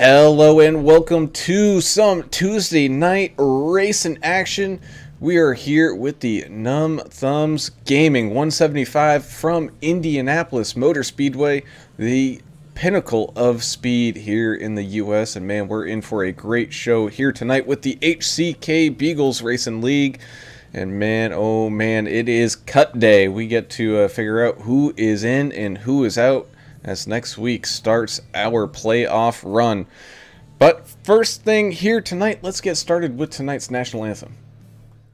Hello and welcome to some Tuesday night racing action. We are here with the Numb Thumbs Gaming 175 from Indianapolis Motor Speedway, the pinnacle of speed here in the US. And man, we're in for a great show here tonight with the HCK Beagles Racing League. And man, oh man, it is cut day. We get to figure out who is in and who is out as next week starts our playoff run. But first thing here tonight, let's get started with tonight's national anthem.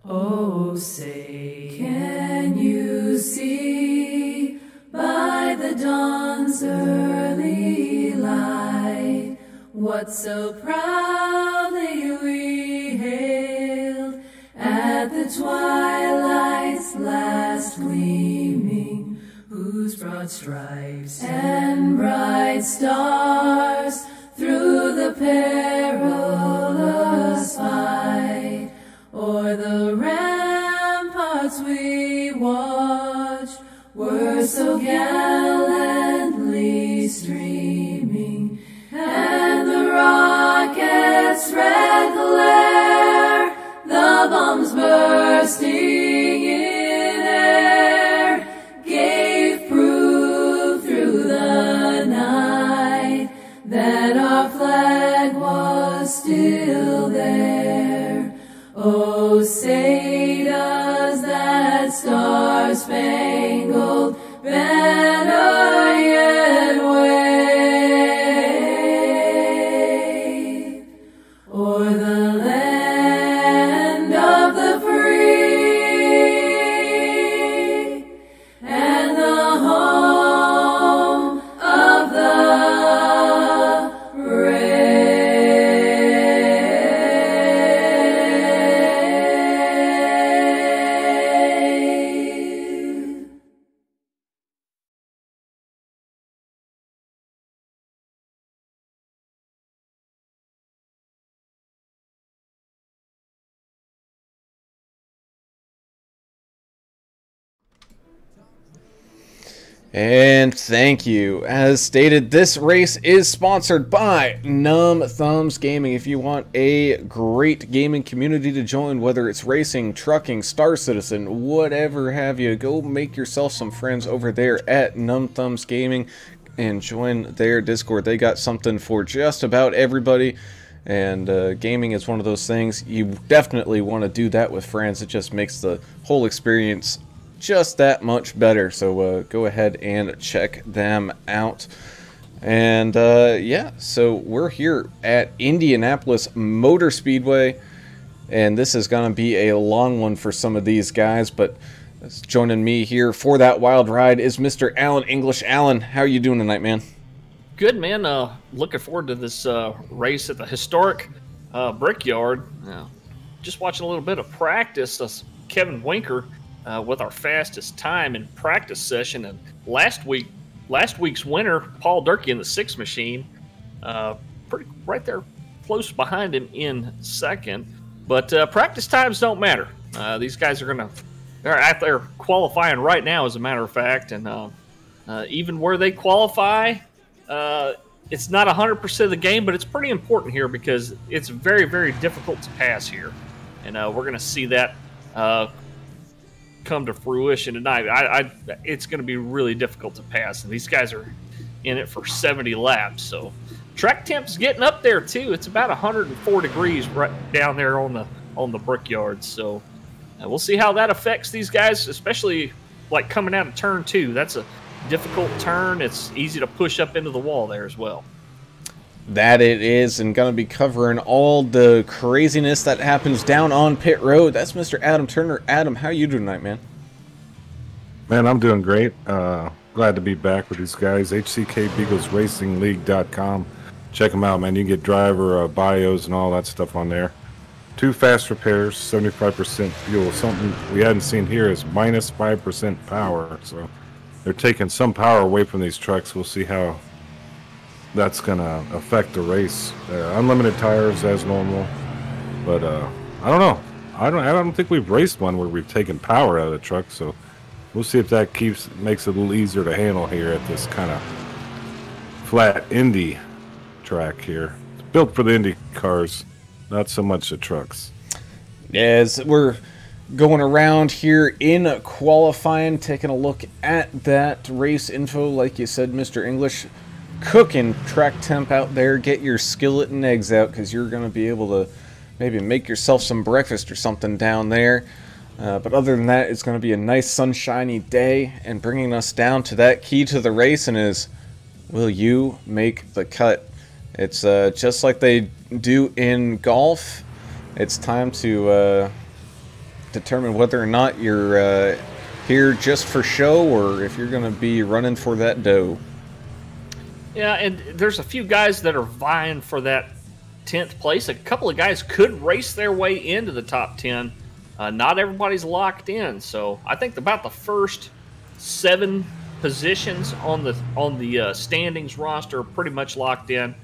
Oh, say, can you see by the dawn's early light what so proudly we hailed the twilight's last gleaming, whose broad stripes and bright stars through the perilous fight o'er the ramparts we watched were so gallantly streaming, and the rocket's red glare, the bombs bursting in air, gave proof through the night that our flag was still there. Oh, say does that star-spangled banner yet wave o'er the land of the free and the home of the brave. And thank you. As stated, this race is sponsored by Numb Gaming. If you want a great gaming community to join, whether it's racing, trucking, Star Citizen, whatever have you, go make yourself some friends over there at Numb Gaming and join their Discord. They got something for just about everybody. And gaming is one of those things you definitely want to do that with friends. It just makes the whole experience just that much better. So go ahead and check them out. And yeah, so we're here at Indianapolis Motor Speedway, and this is going to be a long one for some of these guys, but joining me here for that wild ride is Mr. Alan English. Alan, how are you doing tonight, man? Good, man. Looking forward to this race at the historic Brickyard. Just watching a little bit of practice. Kevin Winker with our fastest time in practice session, and last week's winner, Paul Durkee in the 6 machine, pretty right there, close behind him in second. But practice times don't matter. These guys they're out there qualifying right now, as a matter of fact, and even where they qualify, it's not 100% of the game, but it's pretty important here because it's very, very difficult to pass here, and we're going to see that come to fruition tonight. It's going to be really difficult to pass, and these guys are in it for 70 laps. So track temp's getting up there too. It's about 104 degrees right down there on the Brickyard. So we'll see how that affects these guys, especially like coming out of turn 2. That's a difficult turn. It's easy to push up into the wall there as well. That it is, and going to be covering all the craziness that happens down on pit road. That's Mr. Adam Turner. Adam, how you doing tonight, man? Man, I'm doing great. Glad to be back with these guys. HCK Beagles Racing League.com. Check them out, man. You can get driver bios and all that stuff on there. 2 fast repairs, 75% fuel. Something we hadn't seen here is minus 5% power. So they're taking some power away from these trucks. We'll see how that's gonna affect the race. Unlimited tires as normal, but I don't know. I don't think we've raced one where we've taken power out of the truck. So we'll see if that makes it a little easier to handle here at this kind of flat Indy track here. It's built for the Indy cars, not so much the trucks. As we're going around here in qualifying, taking a look at that race info, like you said, Mr. English. Cooking track temp out there. Get your skillet and eggs out, because you're going to be able to maybe make yourself some breakfast or something down there. But other than that, it's going to be a nice sunshiny day, and bringing us down to that key to the race, and is, will you make the cut? It's just like they do in golf. It's time to determine whether or not you're here just for show, or if you're going to be running for that dough. Yeah, and there's a few guys that are vying for that 10th place. A couple of guys could race their way into the top 10 Not everybody's locked in, so I think about the first 7 positions on the standings roster are pretty much locked in.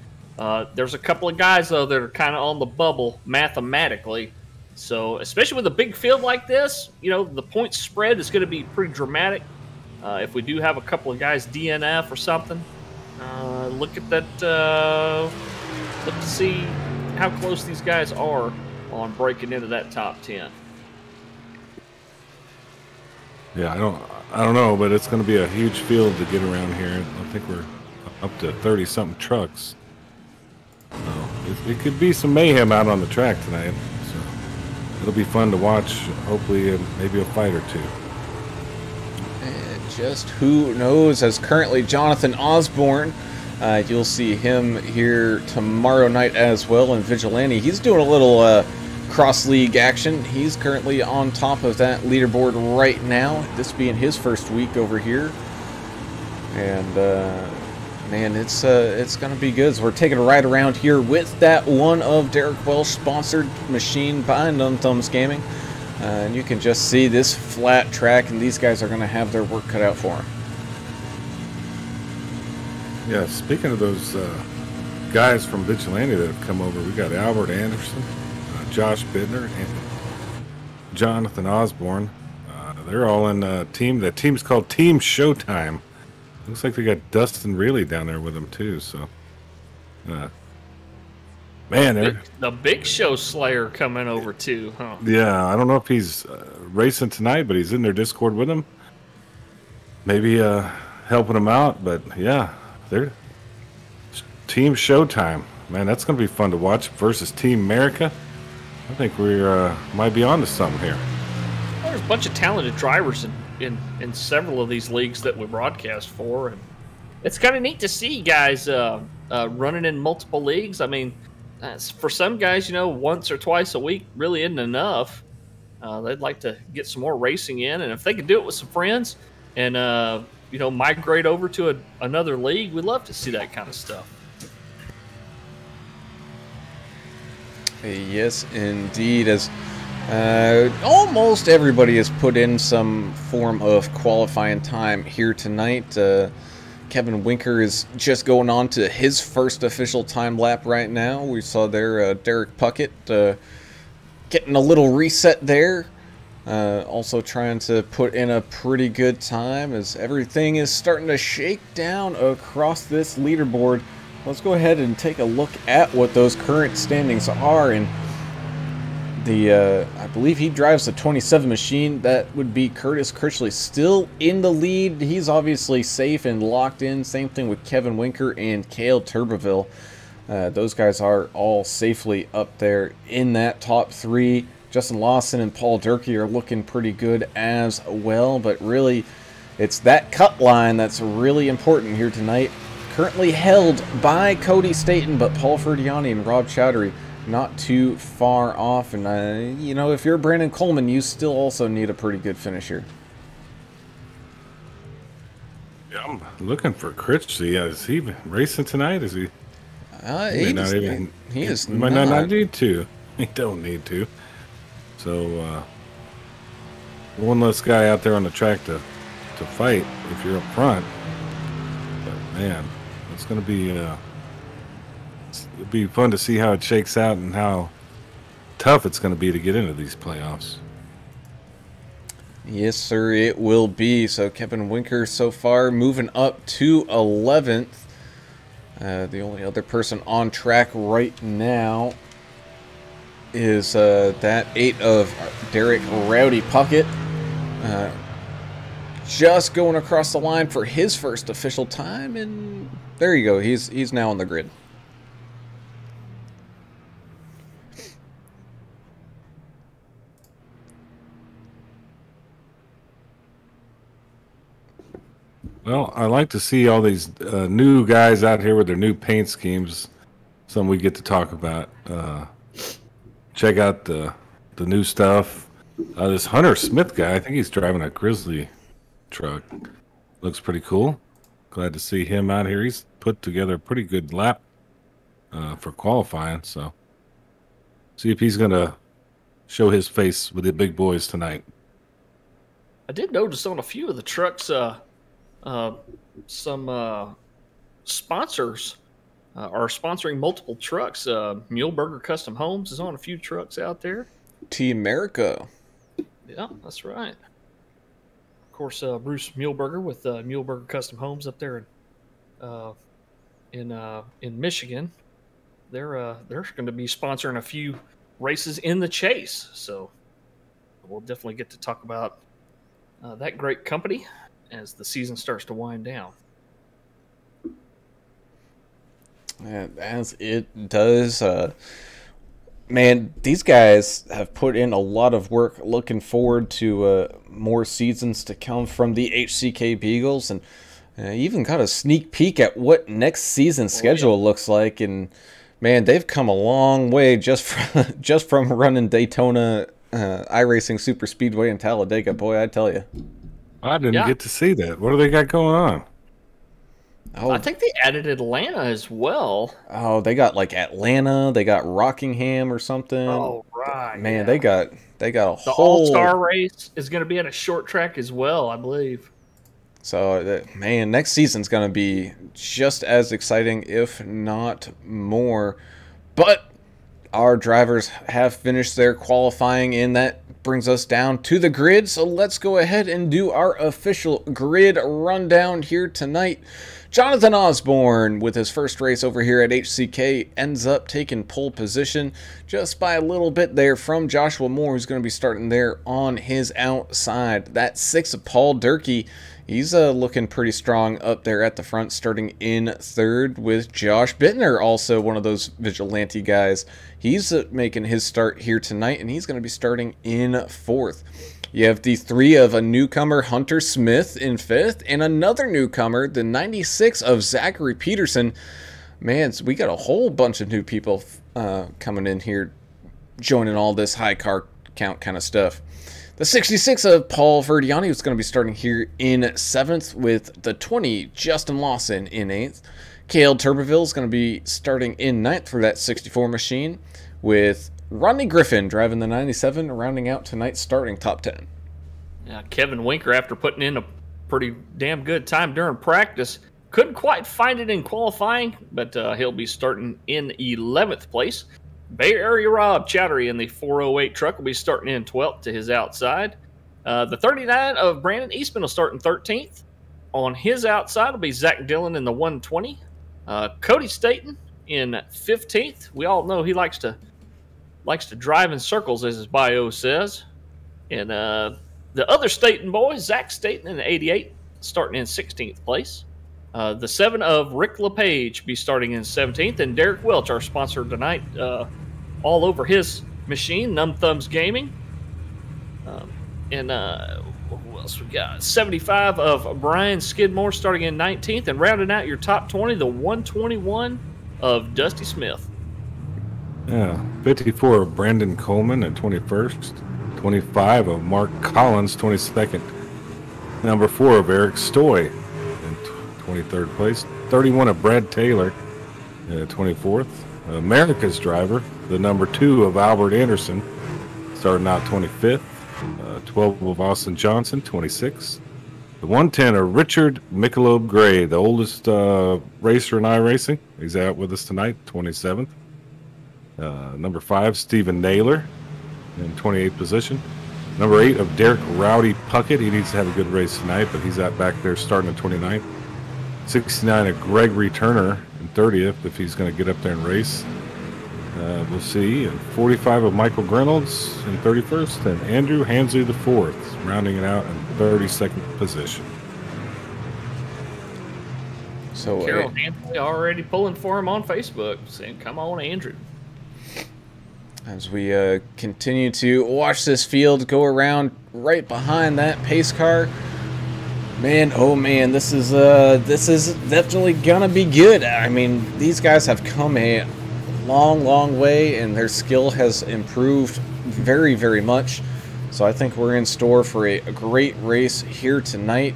There's a couple of guys though that are kind of on the bubble mathematically. So especially with a big field like this, the point spread is going to be pretty dramatic. If we do have a couple of guys DNF or something, look at that. Look to see how close these guys are on breaking into that top 10. Yeah, I don't know, but it's going to be a huge field to get around here. I think we're up to 30-something trucks. So it could be some mayhem out on the track tonight. So it'll be fun to watch. Hopefully, maybe a fight or two. And just who knows? As currently Jonathan Osborne, you'll see him here tomorrow night as well in Vigilante. He's doing a little cross-league action. He's currently on top of that leaderboard right now, this being his first week over here. And man, it's gonna be good. So we're taking a ride around here with that one of Derek Welsh sponsored machine by Numb Thumbs Gaming, and you can just see this flat track, and these guys are gonna have their work cut out for them. Yeah, speaking of those guys from Vigilante that have come over, we got Albert Anderson, Josh Bidner, and Jonathan Osborne. They're all in a team. That team's called Team Showtime. Looks like they got Dustin Reilly down there with them too. So, man, the Big Show Slayer coming over too, huh? Yeah, I don't know if he's racing tonight, but he's in their Discord with them. Maybe helping them out. But yeah, they're Team Showtime. Man, that's going to be fun to watch versus Team America. I think we might be on to something here. Well, there's a bunch of talented drivers in several of these leagues that we broadcast for, and it's kind of neat to see guys running in multiple leagues. I mean, for some guys, once or twice a week really isn't enough. They'd like to get some more racing in, and if they could do it with some friends and migrate over to another league, we'd love to see that kind of stuff. Yes, indeed. As almost everybody has put in some form of qualifying time here tonight. Kevin Winker is just going on to his first official time lap right now. We saw there Derek Puckett getting a little reset there. Also trying to put in a pretty good time as everything is starting to shake down across this leaderboard. Let's go ahead and take a look at what those current standings are. And I believe he drives the 27 machine. That would be Curtis Critchley still in the lead. He's obviously safe and locked in. Same thing with Kevin Winker and Cale Turbeville. Those guys are all safely up there in that top 3. Justin Lawson and Paul Durkee are looking pretty good as well. But really, it's that cut line that's really important here tonight. Currently held by Cody Staton, but Paul Ferdiani and Rob Chowdhury not too far off. And, if you're Brandon Coleman, you still also need a pretty good finish here. Yeah, I'm looking for Critchley. Is he racing tonight? Is he? He might not need to. He don't need to. So, one less guy out there on the track to fight if you're up front. But, man, it's going to be it'll be fun to see how it shakes out and how tough it's going to be to get into these playoffs. Yes, sir, it will be. So Kevin Winker so far moving up to 11th. The only other person on track right now is that 8 of Derek Rowdy Puckett. Just going across the line for his first official time, and there you go. He's now on the grid. Well, I like to see all these new guys out here with their new paint schemes. Something we get to talk about. Check out the new stuff. This Hunter Smith guy, I think he's driving a Grizzly truck. Looks pretty cool. Glad to see him out here. He's put together a pretty good lap for qualifying. So, see if he's going to show his face with the big boys tonight. I did notice on a few of the trucks, some sponsors are sponsoring multiple trucks. Muhleberger Custom Homes is on a few trucks out there. Team America. Yeah, that's right. Of course, Bruce Muhleberger with Muhleberger Custom Homes up there in Michigan. They're going to be sponsoring a few races in the Chase, so we'll definitely get to talk about that great company as the season starts to wind down. As it does. Man, these guys have put in a lot of work. Looking forward to more seasons to come from the HCK Beagles, and even got a sneak peek at what next season's schedule looks like. And man, they've come a long way just from running Daytona iRacing Super Speedway in Talladega. Boy, I tell you, I didn't get to see that. What do they got going on? Oh, I think they added Atlanta as well. Oh, they got like Atlanta, they got Rockingham or something. Oh, right. Man, they got a the whole All-Star race is going to be at a short track as well, I believe. So, man, next season's going to be just as exciting, if not more. But our drivers have finished their qualifying, and that brings us down to the grid. So let's go ahead and do our official grid rundown here tonight. Jonathan Osborne, with his first race over here at HCK, ends up taking pole position just by a little bit there from Joshua Moore, who's going to be starting there on his outside. That 6 of Paul Durkee, he's looking pretty strong up there at the front, starting in third with Josh Bittner, also one of those vigilante guys. He's making his start here tonight, and he's going to be starting in fourth. You have the 3 of a newcomer, Hunter Smith, in 5th, and another newcomer, the 96 of Zachary Peterson. Man, so we got a whole bunch of new people coming in here, joining all this high car count kind of stuff. The 66 of Paul Verdiani is going to be starting here in 7th, with the 20, Justin Lawson, in 8th. Cale Turbeville is going to be starting in 9th for that 64 machine, with Rodney Griffin driving the 97, rounding out tonight's starting top 10. Yeah, Kevin Winker, after putting in a pretty damn good time during practice, couldn't quite find it in qualifying, but he'll be starting in 11th place. Bay Area Rob Chowdhury in the 408 truck will be starting in 12th to his outside. The 39 of Brandon Eastman will start in 13th. On his outside will be Zach Dillon in the 120. Cody Staten in 15th. We all know he likes to drive in circles, as his bio says. And the other Staten boy, Zach Staten in the 88, starting in 16th place. The 7 of Rick LePage be starting in 17th. And Derek Welch, our sponsor tonight, all over his machine, Numb Thumbs Gaming. Who else we got? 75 of Brian Skidmore starting in 19th. And rounding out your top 20, the 121 of Dusty Smith. Yeah, 54 of Brandon Coleman at 21st. 25 of Mark Collins, 22nd. Number 4 of Eric Stoy in 23rd place. 31 of Brad Taylor at 24th. America's driver, the number 2 of Albert Anderson, starting out 25th. 12 of Austin Johnson, 26th. The 110 of Richard Michelob Gray, the oldest racer in iRacing. He's out with us tonight, 27th. Number 5, Stephen Naylor in 28th position. Number 8 of Derek Rowdy Puckett. He needs to have a good race tonight, but he's out back there starting at 29th. 69 of Gregory Turner in 30th, if he's going to get up there and race. We'll see. And 45 of Michael Reynolds in 31st, and Andrew Hansley the 4th, rounding it out in 32nd position. So Carol Hansley already pulling for him on Facebook, saying, "Come on, Andrew." As we continue to watch this field go around right behind that pace car, man, oh man, this is definitely gonna be good. I mean, these guys have come a long way, and their skill has improved very, very much. So I think we're in store for a great race here tonight.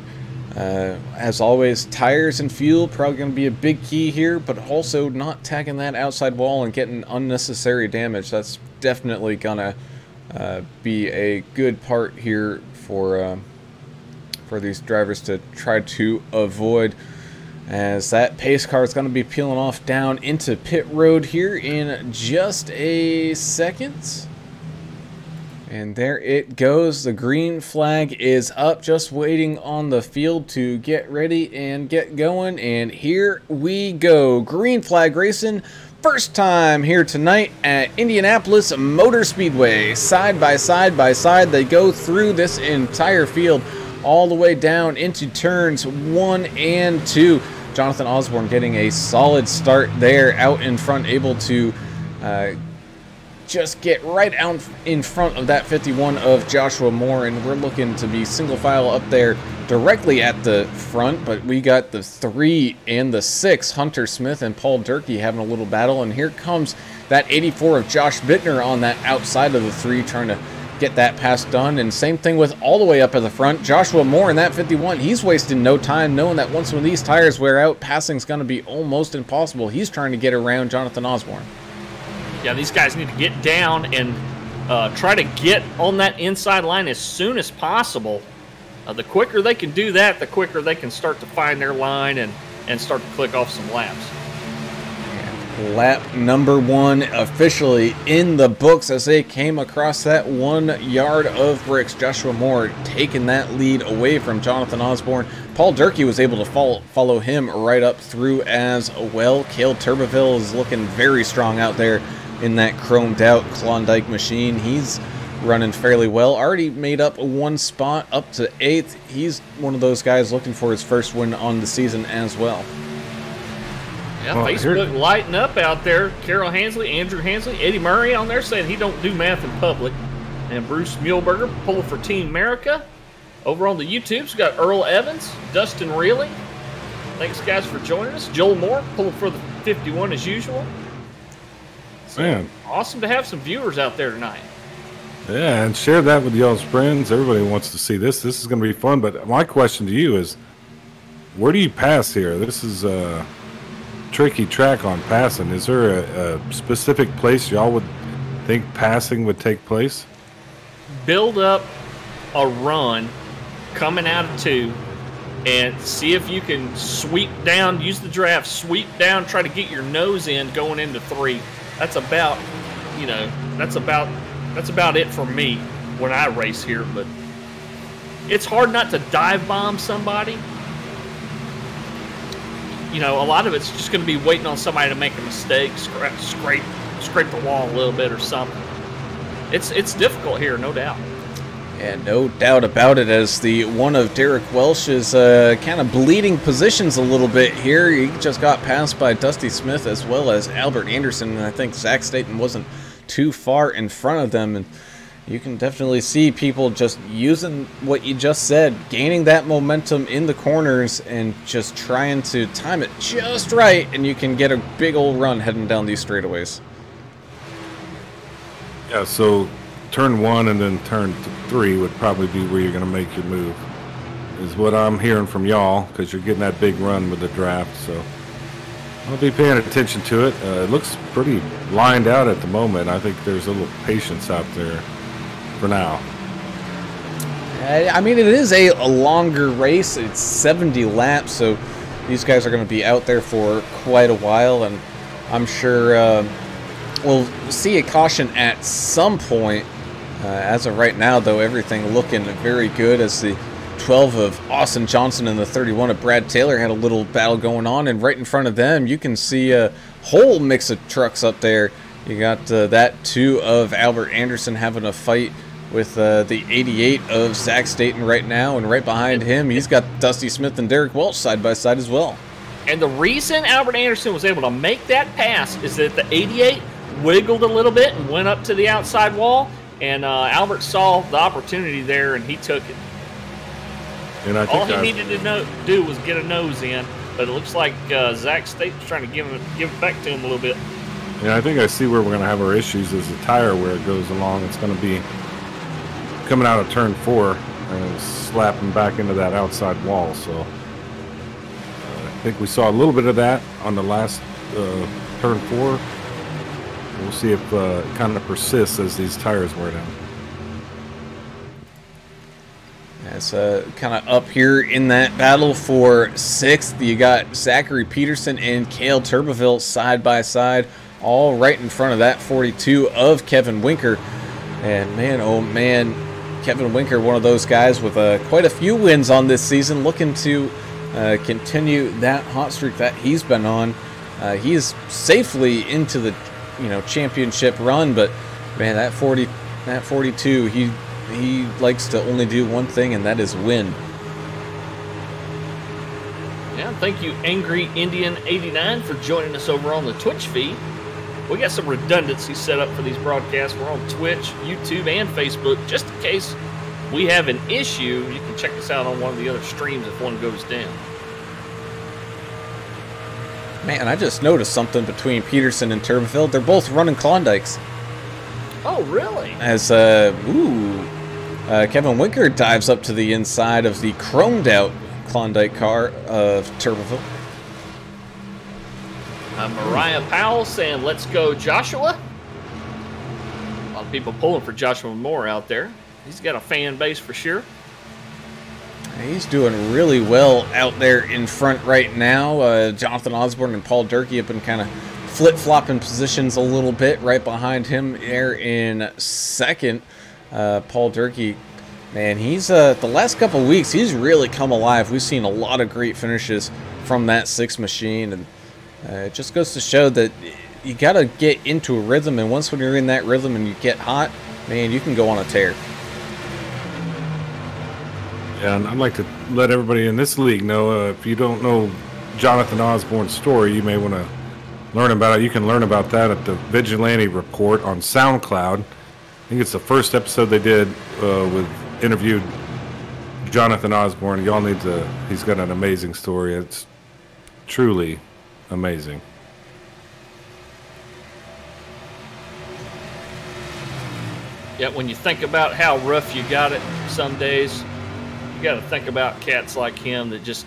As always, tires and fuel probably going to be a big key here, but also not tagging that outside wall and getting unnecessary damage. That's definitely going to be a good part here for these drivers to try to avoid, as that pace car is going to be peeling off down into pit road here in just a second. And there it goes. The green flag is up, just waiting on the field to get ready and get going. And here we go. Green flag racing. First time here tonight at Indianapolis Motor Speedway. Side by side by side, they go through this entire field all the way down into turns 1 and 2. Jonathan Osborne getting a solid start there out in front, able to just get right out in front of that 51 of Joshua Moore, and we're looking to be single file up there directly at the front. But we got the 3 and the 6, Hunter Smith and Paul Durkee, having a little battle, and here comes that 84 of Josh Bittner on that outside of the 3, trying to get that pass done. And same thing with all the way up at the front, Joshua Moore in that 51. He's wasting no time, knowing that once when these tires wear out, passing's going to be almost impossible. He's trying to get around Jonathan Osborne. Yeah, these guys need to get down and try to get on that inside line as soon as possible. The quicker they can do that, the quicker they can start to find their line and start to click off some laps. Lap number 1 officially in the books as they came across that 1 yard of bricks. Joshua Moore taking that lead away from Jonathan Osborne. Paul Durkee was able to follow him right up through as well. Cale Turbeville is looking very strong out there in that chromed out Klondike machine. He's running fairly well. Already made up 1 spot up to 8th. He's one of those guys looking for his first win on the season as well. Yeah, well, Facebook lighting up out there. Carol Hansley, Andrew Hansley, Eddie Murray on there saying he don't do math in public. And Bruce Muehlberger pulling for Team America. Over on the YouTubes, we got Earl Evans, Dustin Reilly. Thanks, guys, for joining us. Joel Moore pulling for the 51 as usual. So, man, awesome to have some viewers out there tonight. Yeah, and share that with y'all's friends. Everybody wants to see this. This is going to be fun. But my question to you is, where do you pass here? This is a tricky track on passing. Is there a specific place y'all would think passing would take place? Build up a run coming out of 2 and see if you can sweep down, use the draft, sweep down, try to get your nose in going into 3. That's about, you know, that's about it for me when I race here. But it's hard not to dive bomb somebody. You know, a lot of it's just going to be waiting on somebody to make a mistake, scrape the wall a little bit or something. It's difficult here, no doubt. Yeah, no doubt about it, as the one of Derek Welsh is kind of bleeding positions a little bit here. He just got passed by Dusty Smith as well as Albert Anderson, and I think Zach Staten wasn't too far in front of them. And you can definitely see people just using what you just said, gaining that momentum in the corners and just trying to time it just right, and you can get a big old run heading down these straightaways. Yeah, so turn 1 and then turn 3 would probably be where you're going to make your move, is what I'm hearing from y'all, because you're getting that big run with the draft. So I'll be paying attention to it. It looks pretty lined out at the moment. I think there's a little patience out there for now. I mean, it is a longer race. It's 70 laps, so these guys are going to be out there for quite a while, and I'm sure we'll see a caution at some point. As of right now, though, everything looking very good, as the 12 of Austin Johnson and the 31 of Brad Taylor had a little battle going on, and right in front of them you can see a whole mix of trucks up there. You got that 2 of Albert Anderson having a fight with the 88 of Zach Staten right now, and right behind him he's got Dusty Smith and Derek Welch side by side as well. And the reason Albert Anderson was able to make that pass is that the 88 wiggled a little bit and went up to the outside wall, and Albert saw the opportunity there and he took it. And I think all he needed to do was get a nose in, but it looks like Zach Staten's trying to give it back to him a little bit. Yeah, I think I see where we're going to have our issues is the tire where it goes along. It's going to be coming out of turn 4 and slapping back into that outside wall. So I think we saw a little bit of that on the last turn 4. We'll see if it kind of persists as these tires wear down. As kind of up here in that battle for 6th, you got Zachary Peterson and Cale Turbeville side by side, all right in front of that 42 of Kevin Winker. And man, oh man, Kevin Winker, one of those guys with quite a few wins on this season, looking to continue that hot streak that he's been on. He is safely into the championship run, but man, that 42, he likes to only do one thing, and that is win. Yeah, thank you, Angry Indian 89, for joining us over on the Twitch feed. We got some redundancy set up for these broadcasts. We're on Twitch, YouTube, and Facebook. Just in case we have an issue, you can check us out on one of the other streams if one goes down. Man, I just noticed something between Peterson and Turbeville. They're both running Klondikes. Oh, really? As, Kevin Winker dives up to the inside of the chromed out Klondike car of Turbeville. Mariah Powell saying, let's go, Joshua. A lot of people pulling for Joshua Moore out there. He's got a fan base for sure. He's doing really well out there in front right now. Jonathan Osborne and Paul Durkee have been kind of flip-flopping positions a little bit right behind him there in second. Paul Durkee, man, he's the last couple of weeks, he's really come alive. We've seen a lot of great finishes from that 6 machine, and it just goes to show that you got to get into a rhythm, and once when you're in that rhythm and you get hot, man, you can go on a tear. Yeah, and I'd like to let everybody in this league know, if you don't know Jonathan Osborne's story, you may want to learn about it. You can learn about that at the Vigilante Report on SoundCloud. I think it's the first episode they did with interviewed Jonathan Osborne. Y'all need to, he's got an amazing story. It's truly amazing. Yeah, when you think about how rough you got it some days, you got to think about cats like him that just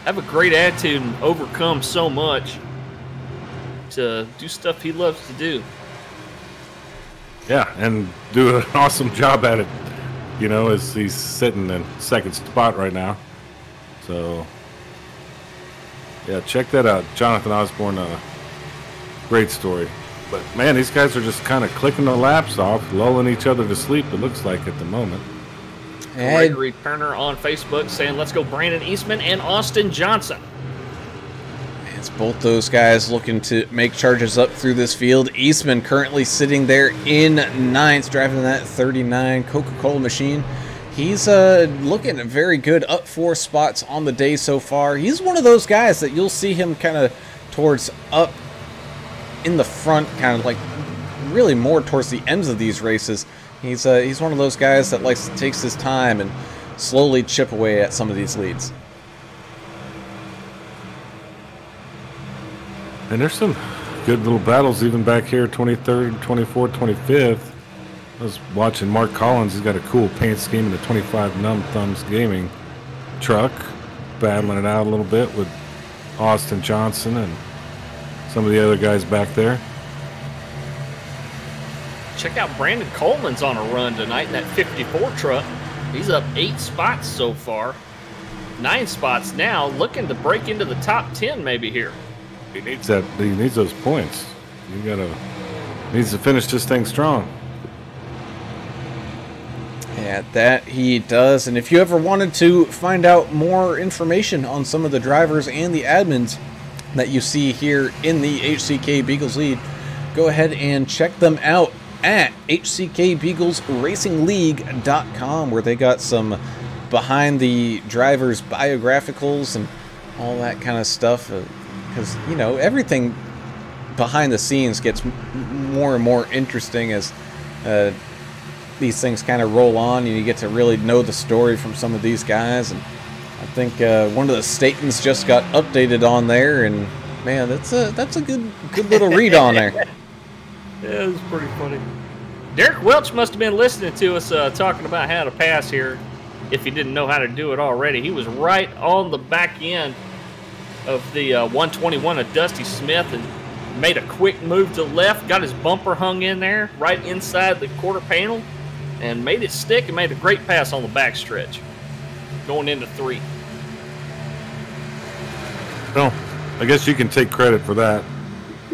have a great attitude and overcome so much to do stuff he loves to do. Yeah, and do an awesome job at it, as he's sitting in second spot right now. So, yeah, check that out. Jonathan Osborne, great story. But, man, these guys are just kind of clicking the laps off, lulling each other to sleep, it looks like, at the moment. Gregory Turner on Facebook saying, let's go Brandon Eastman and Austin Johnson. It's both those guys looking to make charges up through this field. Eastman currently sitting there in 9th, driving that 39 Coca-Cola machine. He's looking very good, up 4 spots on the day so far. He's one of those guys that you'll see him kind of towards up in the front, kind of like really more towards the ends of these races. He's one of those guys that takes his time and slowly chip away at some of these leads. And there's some good little battles even back here, 23rd, 24th, 25th. I was watching Mark Collins. He's got a cool paint scheme in the 25 Numb Thumbs Gaming truck, battling it out a little bit with Austin Johnson and some of the other guys back there. Check out Brandon Coleman's on a run tonight in that 54 truck. He's up 8 spots so far. 9 spots now, looking to break into the top 10 maybe here. He needs that. He needs those points. Needs to finish this thing strong. Yeah, that he does. And if you ever wanted to find out more information on some of the drivers and the admins that you see here in the HCK Beagles lead, go ahead and check them out at hckbeaglesracingleague.com, where they got some behind the drivers biographicals and all that kind of stuff. Because, everything behind the scenes gets more and more interesting as these things kind of roll on, and you get to really know the story from some of these guys. And I think one of the statements just got updated on there, and man, that's a good little read on there. Yeah, it was pretty funny. Derek Welch must have been listening to us talking about how to pass here, if he didn't know how to do it already. He was right on the back end of the 121 of Dusty Smith and made a quick move to the left, got his bumper hung in there right inside the quarter panel, and made it stick and made a great pass on the backstretch. going into 3. Well, I guess you can take credit for that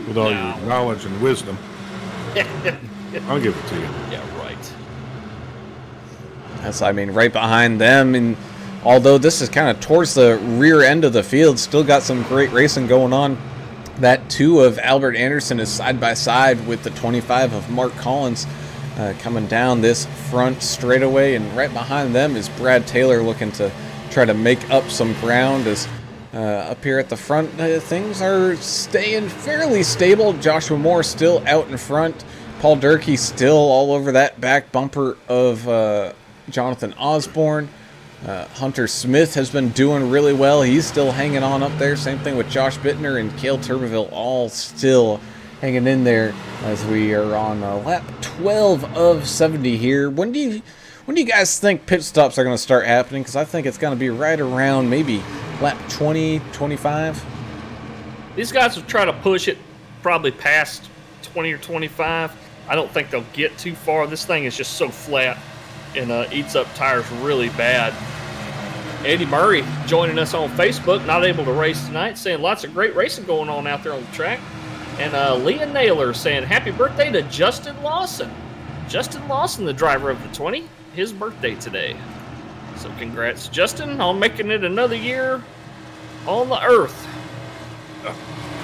with all your knowledge and wisdom. I'll give it to you. Yeah, right. That's, I mean, right behind them. And although this is kind of towards the rear end of the field, still got some great racing going on. That 2 of Albert Anderson is side by side with the 25 of Mark Collins coming down this front straightaway. And right behind them is Brad Taylor looking to try to make up some ground as up here at the front, things are staying fairly stable. Joshua Moore still out in front. Paul Durkee still all over that back bumper of Jonathan Osborne. Hunter Smith has been doing really well. He's still hanging on up there. Same thing with Josh Bittner and Cale Tuberville, all still hanging in there as we are on lap 12 of 70 here. When do you guys think pit stops are going to start happening? Because I think it's going to be right around maybe lap 20, 25. These guys will try to push it probably past 20 or 25. I don't think they'll get too far. This thing is just so flat and eats up tires really bad. Eddie Murray joining us on Facebook, not able to race tonight, saying lots of great racing going on out there on the track. And Leah Naylor saying happy birthday to Justin Lawson. Justin Lawson, the driver of the 20, his birthday today. So congrats, Justin, on making it another year on the earth.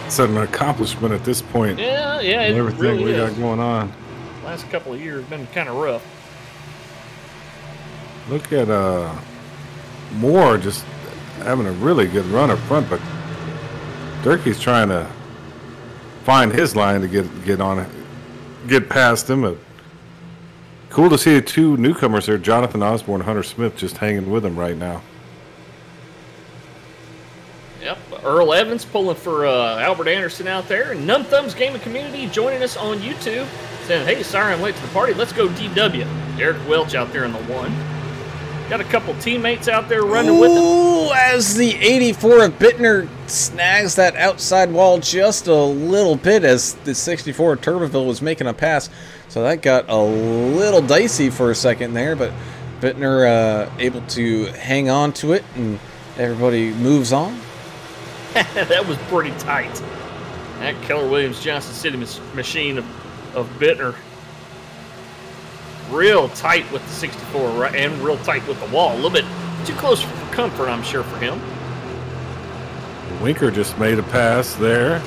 It's an accomplishment at this point. Yeah, it everything really we got going on. Last couple of years have been kind of rough. Look at Moore just having a really good run up front, but Durkee's trying to find his line to get past him. Cool to see the 2 newcomers there, Jonathan Osborne and Hunter Smith, just hanging with him right now. Yep, Earl Evans pulling for Albert Anderson out there. And Numb Thumbs Gaming Community joining us on YouTube, saying, hey, sorry I'm late to the party. Let's go DW. Derek Welch out there in the 1. Got a couple teammates out there running with him. Ooh, as the 84 of Bittner snags that outside wall just a little bit as the 64 of Tuberville was making a pass. So that got a little dicey for a second there, but Bittner able to hang on to it, and everybody moves on. That was pretty tight. That Keller Williams Johnson City machine of Bittner. Real tight with the 64, right, and real tight with the wall. A little bit too close for comfort, I'm sure, for him. Winker just made a pass there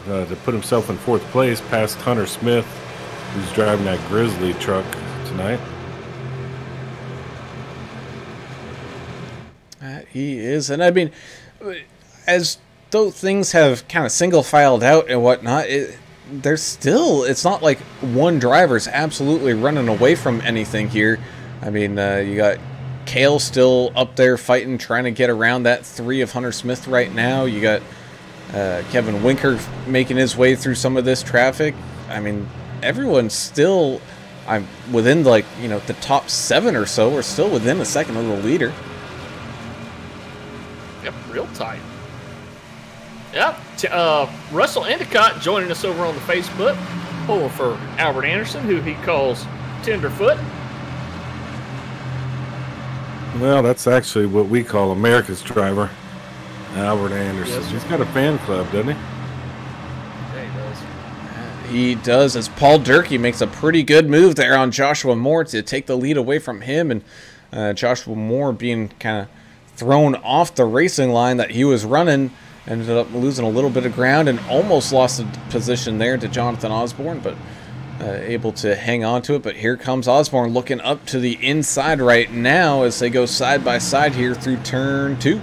to put himself in 4th place past Hunter Smith, who's driving that Grizzly truck tonight. He is, and I mean, as though things have kind of single filed out and whatnot, there's still, it's not like one driver's absolutely running away from anything here. I mean, you got Cale still up there fighting, trying to get around that 3 of Hunter Smith right now. You got Kevin Winker making his way through some of this traffic. I mean, everyone's still, I'm within, like, you know, the top 7 or so. We're still within a second of the leader. Yep, real tight. Yep, Russell Endicott joining us over on the Facebook, pulling for Albert Anderson, who he calls Tenderfoot. Well, that's actually what we call America's driver, Albert Anderson. Yes, he's got a fan club, doesn't he? Yeah, he does. He does, as Paul Durkee makes a pretty good move there on Joshua Moore to take the lead away from him, and Joshua Moore being kind of thrown off the racing line that he was running, ended up losing a little bit of ground and almost lost the position there to Jonathan Osborne, but able to hang on to it. But here comes Osborne looking up to the inside right now as they go side by side here through turn 2.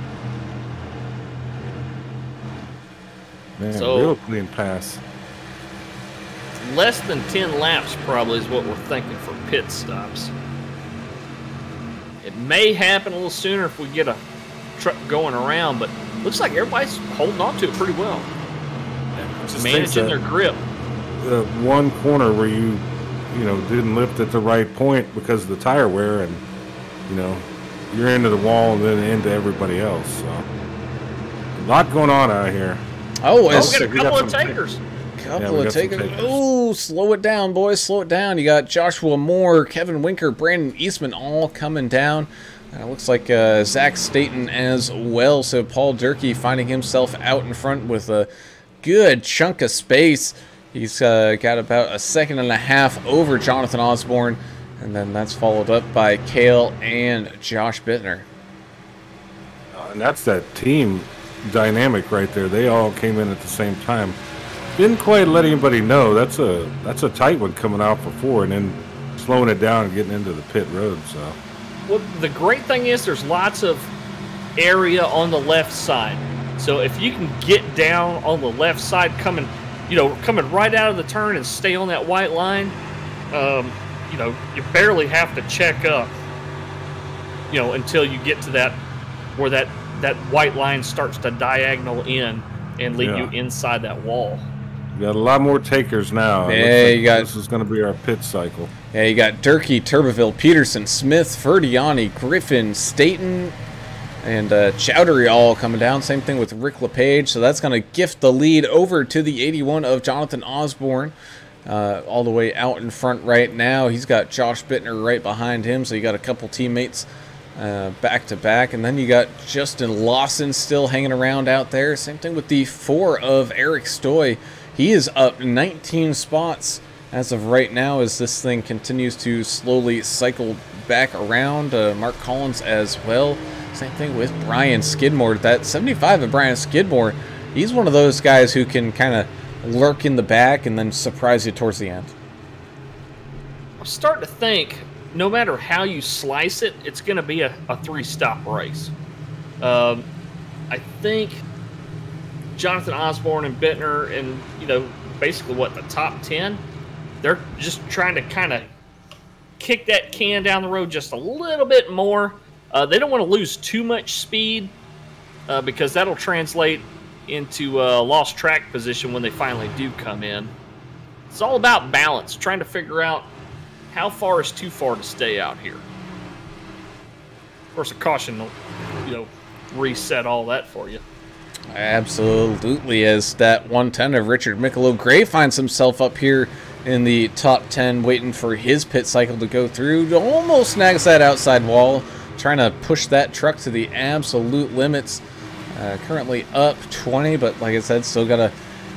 Man, So- real clean pass. Less than 10 laps probably is what we're thinking for pit stops. It may happen a little sooner if we get a truck going around, but looks like everybody's holding on to it pretty well. Just Managing their grip. The one corner where you didn't lift at the right point because of the tire wear, and you're into the wall and then into everybody else. So a lot going on out here. Oh, We it's got a couple of takers. couple of takers. Oh, slow it down, boys. Slow it down. You got Joshua Moore, Kevin Winker, Brandon Eastman all coming down. Looks like Zach Staten as well. So Paul Durkee finding himself out in front with a good chunk of space. He's got about 1.5 seconds over Jonathan Osborne. And then that's followed up by Cale and Josh Bittner. And that's that team dynamic right there. They all came in at the same time. Didn't quite let anybody know. That's a tight one coming out before and then slowing it down and getting into the pit road. So. Well, the great thing is there's lots of area on the left side. So if you can get down on the left side, coming right out of the turn and stay on that white line, you barely have to check up, until you get to that where that white line starts to diagonal in and lead you inside that wall. You got a lot more takers now. Yeah, this is going to be our pit cycle. Yeah, you got Durkee, Turbeville, Peterson, Smith, Ferdiani, Griffin, Staten, and Chowdhury all coming down. Same thing with Rick LePage. So that's going to gift the lead over to the 81 of Jonathan Osborne. All the way out in front right now. He's got Josh Bittner right behind him. So you got a couple teammates back to back. And then you got Justin Lawson still hanging around out there. Same thing with the 4 of Eric Stoy. He is up 19 spots as of right now as this thing continues to slowly cycle back around. Mark Collins as well. Same thing with Brian Skidmore. That 75 of Brian Skidmore, he's one of those guys who can kind of lurk in the back and then surprise you towards the end. I'm starting to think, no matter how you slice it, it's going to be a 3-stop race. I think Jonathan Osborne and Bittner and, basically the top 10, they're just trying to kind of kick that can down the road just a little bit more. They don't want to lose too much speed because that'll translate into lost track position when they finally do come in. It's all about balance, trying to figure out how far is too far to stay out here. Of course, a caution will, reset all that for you. Absolutely, as that 110 of Richard Michelob Gray finds himself up here in the top 10, waiting for his pit cycle to go through. Almost snags that outside wall, trying to push that truck to the absolute limits. Currently up 20, but like I said, still got to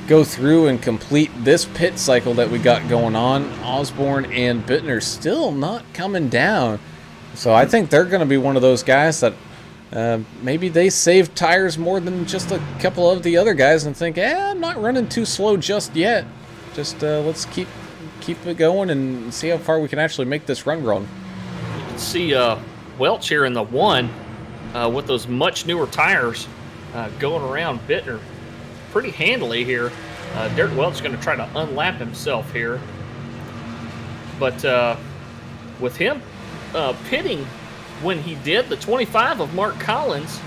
go through and complete this pit cycle that we got going on. Osborne and Bittner still not coming down. So I think they're going to be one of those guys that maybe they save tires more than just a couple of the other guys and think, I'm not running too slow just yet. Just let's keep it going and see how far we can actually make this run run. You can see Welch here in the 1 with those much newer tires going around Bittner pretty handily here. Derek Welch is going to try to unlap himself here. But with him pitting when he did, the 25 of Mark Collins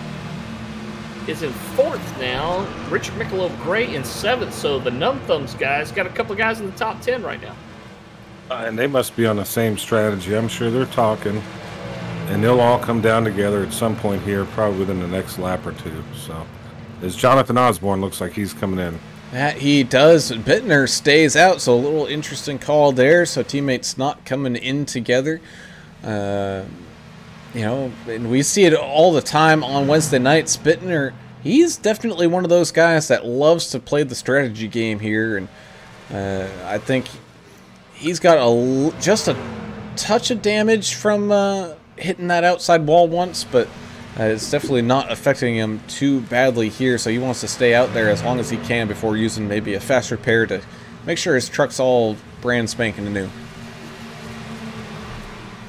is in 4th now. Richard Michelob Gray in 7th. So the Numb Thumbs guys got a couple of guys in the top 10 right now. And they must be on the same strategy. I'm sure they're talking. And they'll all come down together at some point here, probably within the next lap or two. So, as Jonathan Osborne looks like he's coming in. That he does. Bittner stays out, so a little interesting call there. So teammates not coming in together. And we see it all the time on Wednesday nights. Bittner, he's definitely one of those guys that loves to play the strategy game here, and I think he's got just a touch of damage from hitting that outside wall once, but it's definitely not affecting him too badly here, so he wants to stay out there as long as he can before using maybe a fast repair to make sure his truck's all brand spanking new.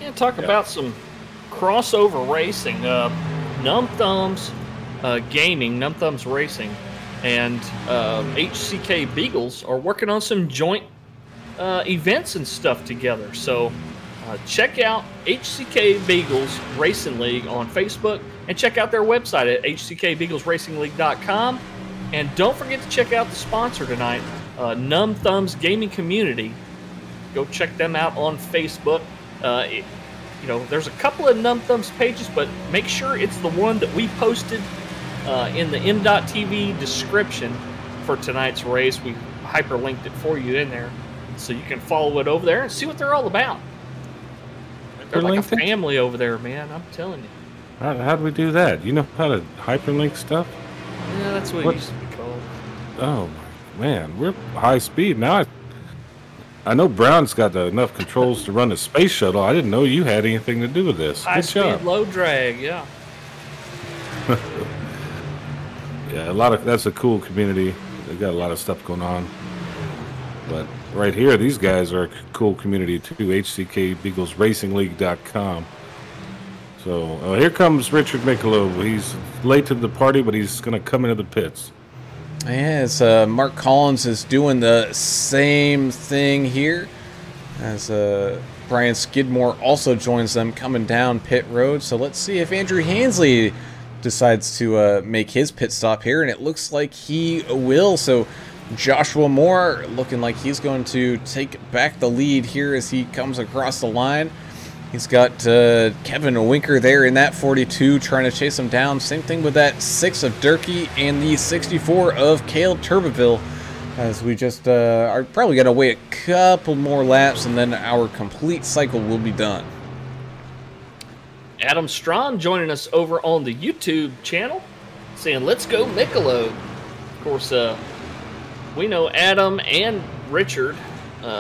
Yeah, talk about some crossover racing. Numb Thumbs Gaming, Numb Thumbs Racing, and HCK Beagles are working on some joint events and stuff together, so check out HCK Beagles Racing League on Facebook and check out their website at hckbeaglesracingleague.com. And don't forget to check out the sponsor tonight, Numb Thumbs Gaming Community. Go check them out on Facebook. There's a couple of Numb Thumbs pages, but make sure it's the one that we posted in the M.TV description for tonight's race. We hyperlinked it for you in there, so you can follow it over there and see what they're all about. They're like a family over there, man. I'm telling you. How do we do that? You know how to hyperlink stuff? Yeah, that's what What? it used to be called. Oh man, we're high speed now. I know Brown's got enough controls to run a space shuttle. I didn't know you had anything to do with this. High Good speed, job. low drag, yeah. Yeah, that's a cool community. They got a lot of stuff going on. But right here, these guys are a cool community too. HCK Beagles RacingLeague.com. So here comes Richard Michelow. He's late to the party, but he's going to come into the pits. Yeah, it's, Mark Collins is doing the same thing here as Brian Skidmore also joins them coming down pit road. So let's see if Andrew Hansley decides to make his pit stop here, and it looks like he will. So Joshua Moore looking like he's going to take back the lead here as he comes across the line. He's got Kevin Winker there in that 42 trying to chase him down. Same thing with that 6 of Durkee and the 64 of Cale Turbeville, as we just are probably going to wait a couple more laps and then our complete cycle will be done. Adam Strawn joining us over on the YouTube channel saying, let's go Michelob. Of course, we know Adam and Richard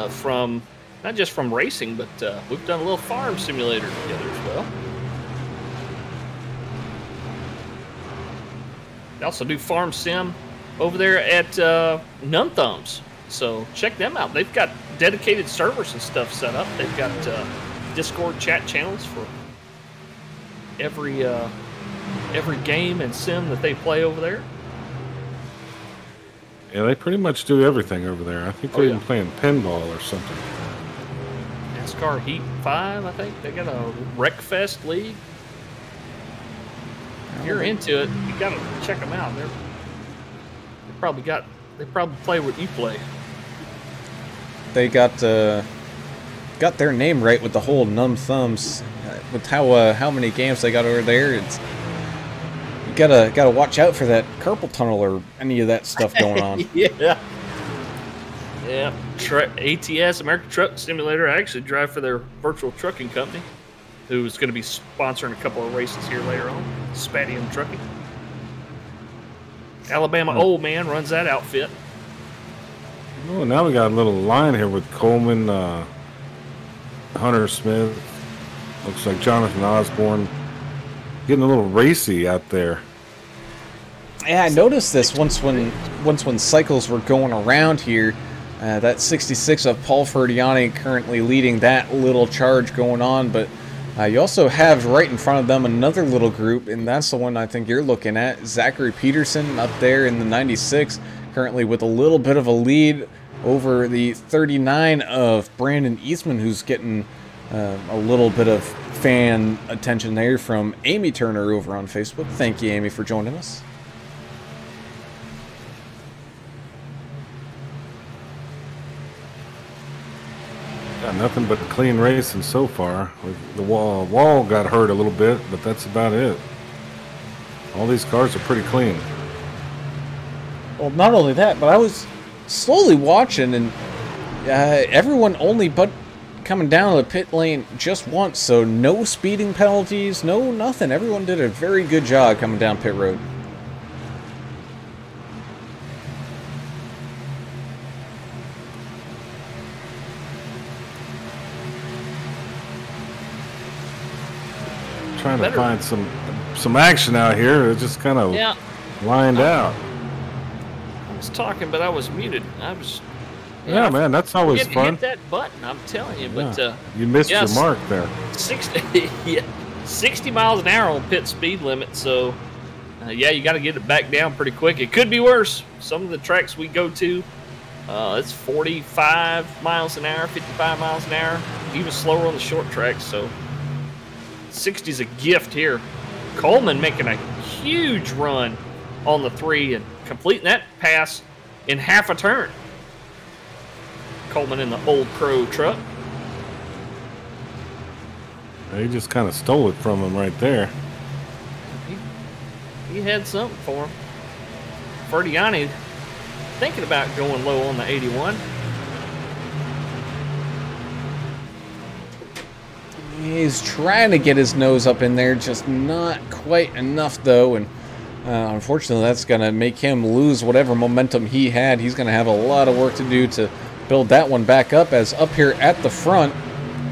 from, not just from racing, but we've done a little farm simulator together as well. They also do farm sim over there at Numb Thumbs. So check them out. They've got dedicated servers and stuff set up. They've got Discord chat channels for every game and sim that they play over there. Yeah, they pretty much do everything over there. I think they're even playing pinball or something. NASCAR Heat 5, I think. They got a Wreckfest league. If you're into it, you got to check them out. They probably play what you play. They got their name right with the whole Numb Thumbs. With how many games they got over there, it's you gotta watch out for that carpal tunnel or any of that stuff going on. Yeah. ATS, American Truck Simulator. I actually drive for their virtual trucking company, who's going to be sponsoring a couple of races here later on. Spatium Trucking. Alabama Old Man runs that outfit. Oh, now we got a little line here with Coleman, Hunter Smith. Looks like Jonathan Osborne getting a little racy out there. Yeah, I noticed this once when cycles were going around here. That 66 of Paul Ferdiani currently leading that little charge going on, but you also have right in front of them another little group, and that's the one I think you're looking at. Zachary Peterson up there in the 96, currently with a little bit of a lead over the 39 of Brandon Eastman, who's getting a little bit of fan attention there from Amy Turner over on Facebook. Thank you, Amy, for joining us. Got nothing but clean racing so far. The wall got hurt a little bit, but that's about it. All these cars are pretty clean. Well, not only that, but I was slowly watching, and everyone only but coming down the pit lane just once, so no speeding penalties, no nothing. Everyone did a very good job coming down pit road. Trying to find some action out here. It's just kind of lined out. I was talking, but I was muted. Yeah, man, that's always fun. Hit that button, I'm telling you. But you missed your mark there. 60 miles an hour on pit speed limit. So, you got to get it back down pretty quick. It could be worse. Some of the tracks we go to, it's 45 miles an hour, 55 miles an hour, even slower on the short tracks. So, 60 is a gift here. Coleman making a huge run on the 3 and completing that pass in half a turn. Coleman in the Old Crow truck. He just kind of stole it from him right there. He had something for him. Ferdiani thinking about going low on the 81. He's trying to get his nose up in there, just not quite enough though, and unfortunately that's going to make him lose whatever momentum he had. He's going to have a lot of work to do to build that one back up, as up here at the front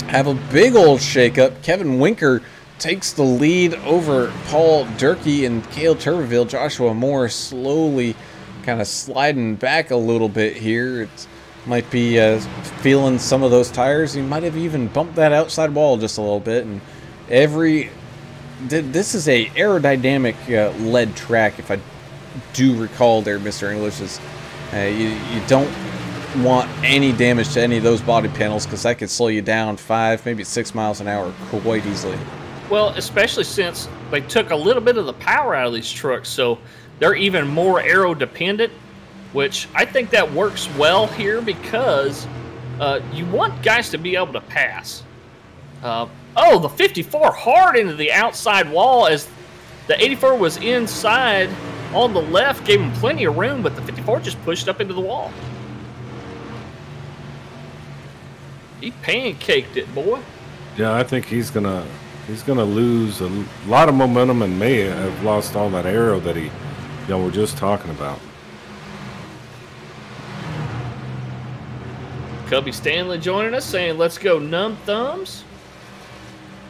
have a big old shakeup. Kevin Winker takes the lead over Paul Durkee, and Cale Tuberville. Joshua Moore slowly kind of sliding back a little bit here. It might be feeling some of those tires. He might have even bumped that outside wall just a little bit. And this is a aerodynamic lead track, if I do recall there, Mr. English. You don't want any damage to any of those body panels, because that could slow you down 5, maybe 6 miles an hour quite easily. Well, especially since they took a little bit of the power out of these trucks, so they're even more aero dependent, which I think that works well here, because you want guys to be able to pass. Oh, the 54 hard into the outside wall, as the 84 was inside on the left, gave him plenty of room, but the 54 just pushed up into the wall. He pancaked it, boy. Yeah, I think he's gonna lose a lot of momentum and may have lost all that aero that we're just talking about. Cubby Stanley joining us, saying, let's go Numb Thumbs.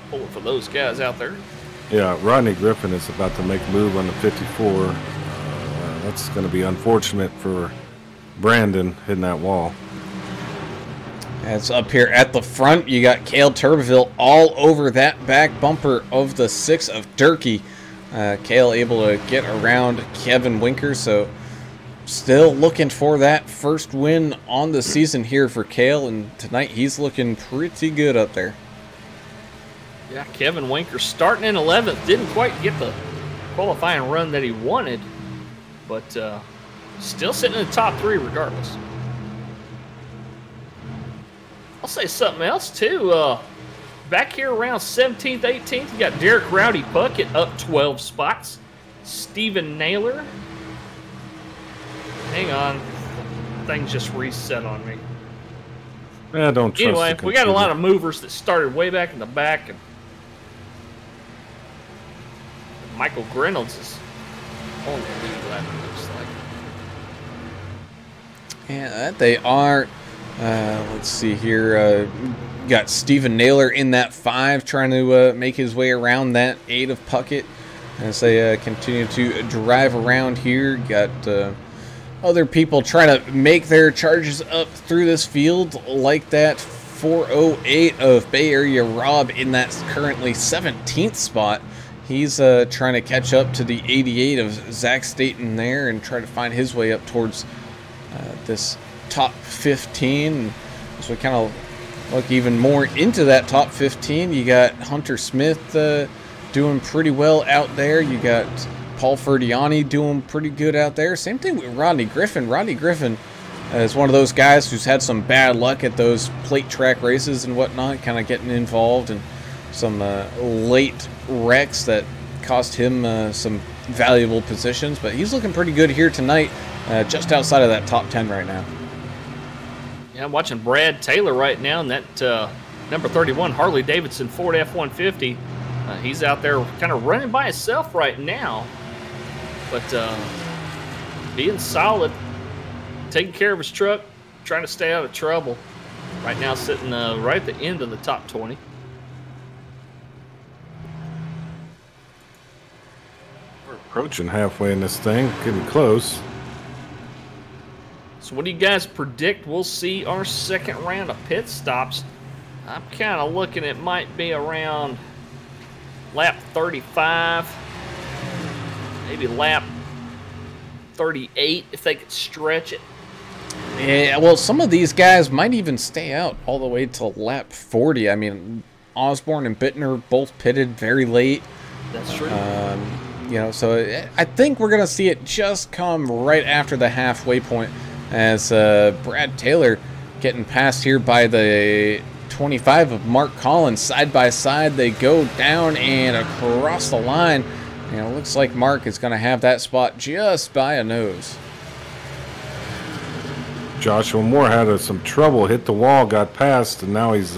Pulling for those guys out there. Yeah, Rodney Griffin is about to make a move on the 54. That's going to be unfortunate for Brandon hitting that wall. As up here at the front, you got Cale Tuberville all over that back bumper of the 6 of Durkee. Cale able to get around Kevin Winker, so still looking for that first win on the season here for Cale, and tonight he's looking pretty good up there. Yeah, Kevin Winker starting in 11th. Didn't quite get the qualifying run that he wanted, but still sitting in the top 3 regardless. I'll say something else, too. Back here around 17th, 18th, you got Derek Rowdy Puckett up 12 spots. Steven Naylor. Hang on. Things just reset on me. Yeah, don't trust anyway, the we got a computer. lot of movers that started way back in the back. And Michael Reynolds is on the lead lap, it looks like. Yeah, that they are. Let's see here. Got Steven Naylor in that 5, trying to make his way around that 8 of Puckett as they continue to drive around here. Got other people trying to make their charges up through this field, like that 408 of Bay Area Rob in that currently 17th spot. He's trying to catch up to the 88 of Zach Staten there and try to find his way up towards this top 15. So we kind of look even more into that top 15. You got Hunter Smith doing pretty well out there. You got Paul Ferdiani doing pretty good out there. Same thing with Rodney Griffin. Rodney Griffin is one of those guys who's had some bad luck at those plate track races and whatnot, kind of getting involved in some late wrecks that cost him some valuable positions. But he's looking pretty good here tonight, just outside of that top 10 right now. Yeah, I'm watching Brad Taylor right now in that number 31 Harley Davidson Ford F-150. He's out there kind of running by himself right now, but being solid, taking care of his truck, trying to stay out of trouble. Right now sitting right at the end of the top 20. We're approaching halfway in this thing, getting close. So what do you guys predict we'll see our second round of pit stops? I'm kind of looking it might be around lap 35, maybe lap 38 if they could stretch it. Yeah, well, some of these guys might even stay out all the way till lap 40. I mean, Osborne and Bittner both pitted very late. That's true. You know, so I think we're going to see it just come right after the halfway point, as Brad Taylor getting passed here by the 25 of Mark Collins. Side by side, they go down and across the line. And it looks like Mark is going to have that spot just by a nose. Joshua Moore had some trouble, hit the wall, got past, and now he's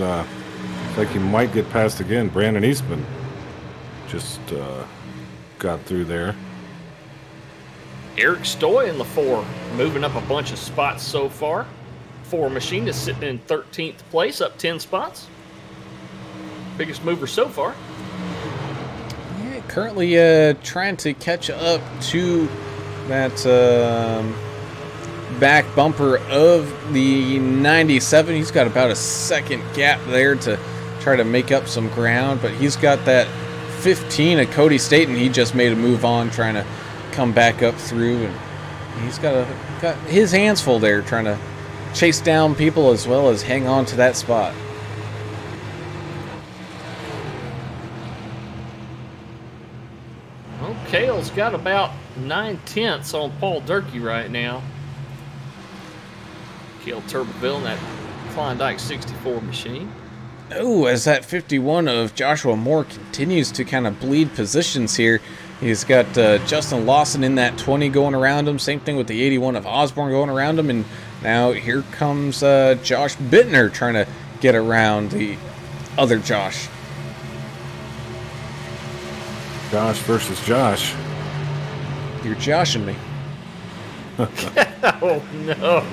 Looks like he might get past again. Brandon Eastman just got through there. Eric Stoy in the 4, moving up a bunch of spots so far. 4 Machinist sitting in 13th place, up 10 spots. Biggest mover so far. Yeah, currently trying to catch up to that back bumper of the 97. He's got about a second gap there to try to make up some ground, but he's got that 15 of Cody Staten. He just made a move on, trying to come back up through, and he's got his hands full there, trying to chase down people as well as hang on to that spot. Well, Cale's got about 9/10 on Paul Durkee right now. Cale Turbeville in that Klondike 64 machine. Oh, as that 51 of Joshua Moore continues to kind of bleed positions here. He's got Justin Lawson in that 20 going around him. Same thing with the 81 of Osborne going around him. And now here comes Josh Bittner trying to get around the other Josh. Josh versus Josh. You're joshing me. Oh, no.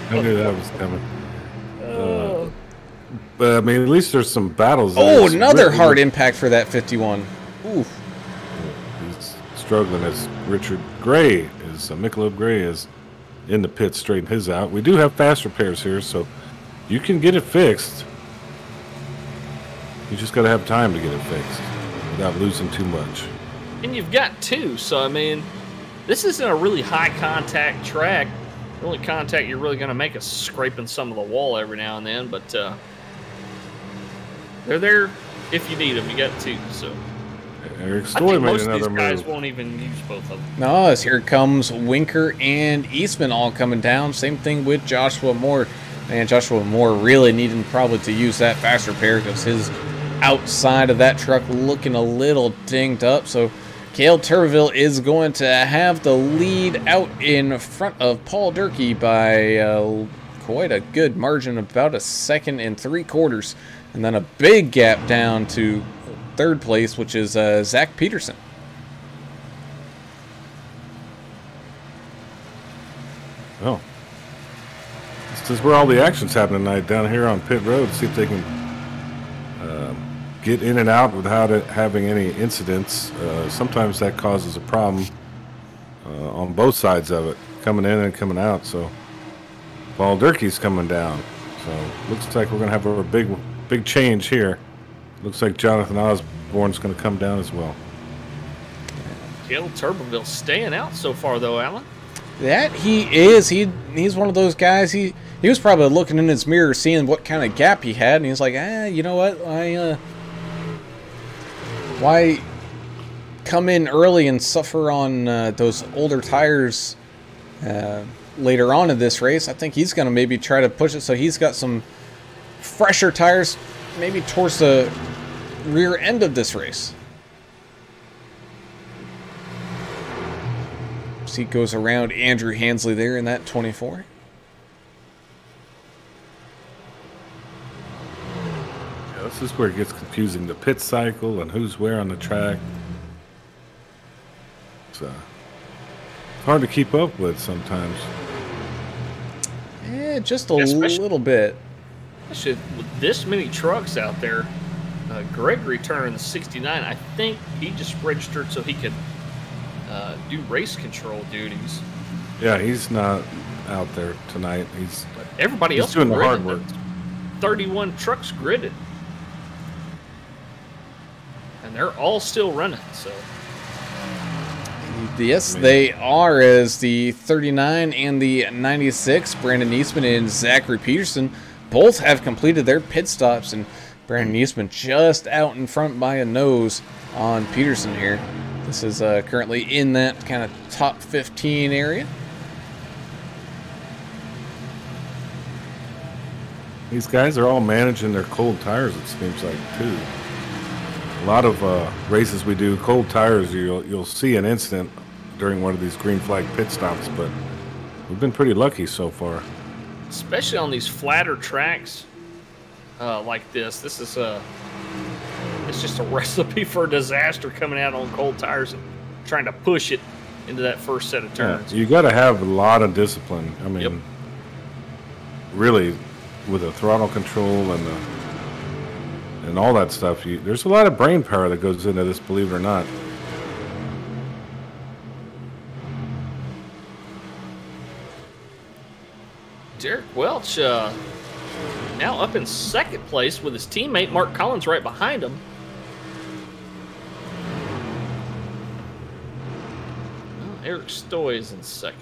I knew that was coming. But, I mean, at least there's some battles. Oh, another hard impact for that 51. Oof. He's struggling as Richard Gray is, Michelob Gray is in the pit, straighten his out. We do have fast repairs here, so you can get it fixed. You just got to have time to get it fixed without losing too much. And you've got 2, so, I mean, this isn't a really high contact track. The only contact you're really going to make is scraping some of the wall every now and then, but they're there if you need them. You got 2, so. Eric I Stoy think made most of another these guys move. won't even use both of them. No, as here comes Winker and Eastman all coming down. Same thing with Joshua Moore. Man, Joshua Moore really needing probably to use that fast repair because his outside of that truck looking a little dinged up. So Cale Turbeville is going to have the lead out in front of Paul Durkee by quite a good margin, about 1 3/4 seconds. And then a big gap down to 3rd place, which is Zach Peterson. Oh. This is where all the action's happening tonight, down here on pit road. See if they can get in and out without it having any incidents. Sometimes that causes a problem on both sides of it, coming in and coming out. So Paul Durkee's coming down. So looks like we're going to have a big change here. Looks like Jonathan Osborne's going to come down as well. Cale Turbeville staying out so far, though, Alan. That he is. He's one of those guys. He was probably looking in his mirror, seeing what kind of gap he had, and he's like, you know what? Why come in early and suffer on those older tires later on in this race? I think he's going to maybe try to push it so he's got some fresher tires maybe towards the rear end of this race. So he goes around Andrew Hansley there in that 24. Yeah, this is where it gets confusing, the pit cycle and who's where on the track. It's hard to keep up with sometimes. Yeah, just a little bit. With this many trucks out there, Gregory Turner in the 69, I think he just registered so he could do race control duties. Yeah, he's not out there tonight. Everybody else doing the hard work. 31 trucks gridded, and they're all still running. So yes, they are, as the 39 and the 96, Brandon Eastman and Zachary Peterson, both have completed their pit stops, and Brandon Eastman just out in front by a nose on Peterson here. This is currently in that kind of top 15 area. These guys are all managing their cold tires, it seems like, too. A lot of races we do, cold tires, you'll see an incident during one of these green flag pit stops, but we've been pretty lucky so far. especially on these flatter tracks, like this. This is it's just a recipe for disaster coming out on cold tires and trying to push it into that first set of turns. You got to have a lot of discipline. I mean, really, with the throttle control and all that stuff, there's a lot of brain power that goes into this, believe it or not. Derek Welch now up in second place with his teammate Mark Collins right behind him. Well, Eric Stoy is in second.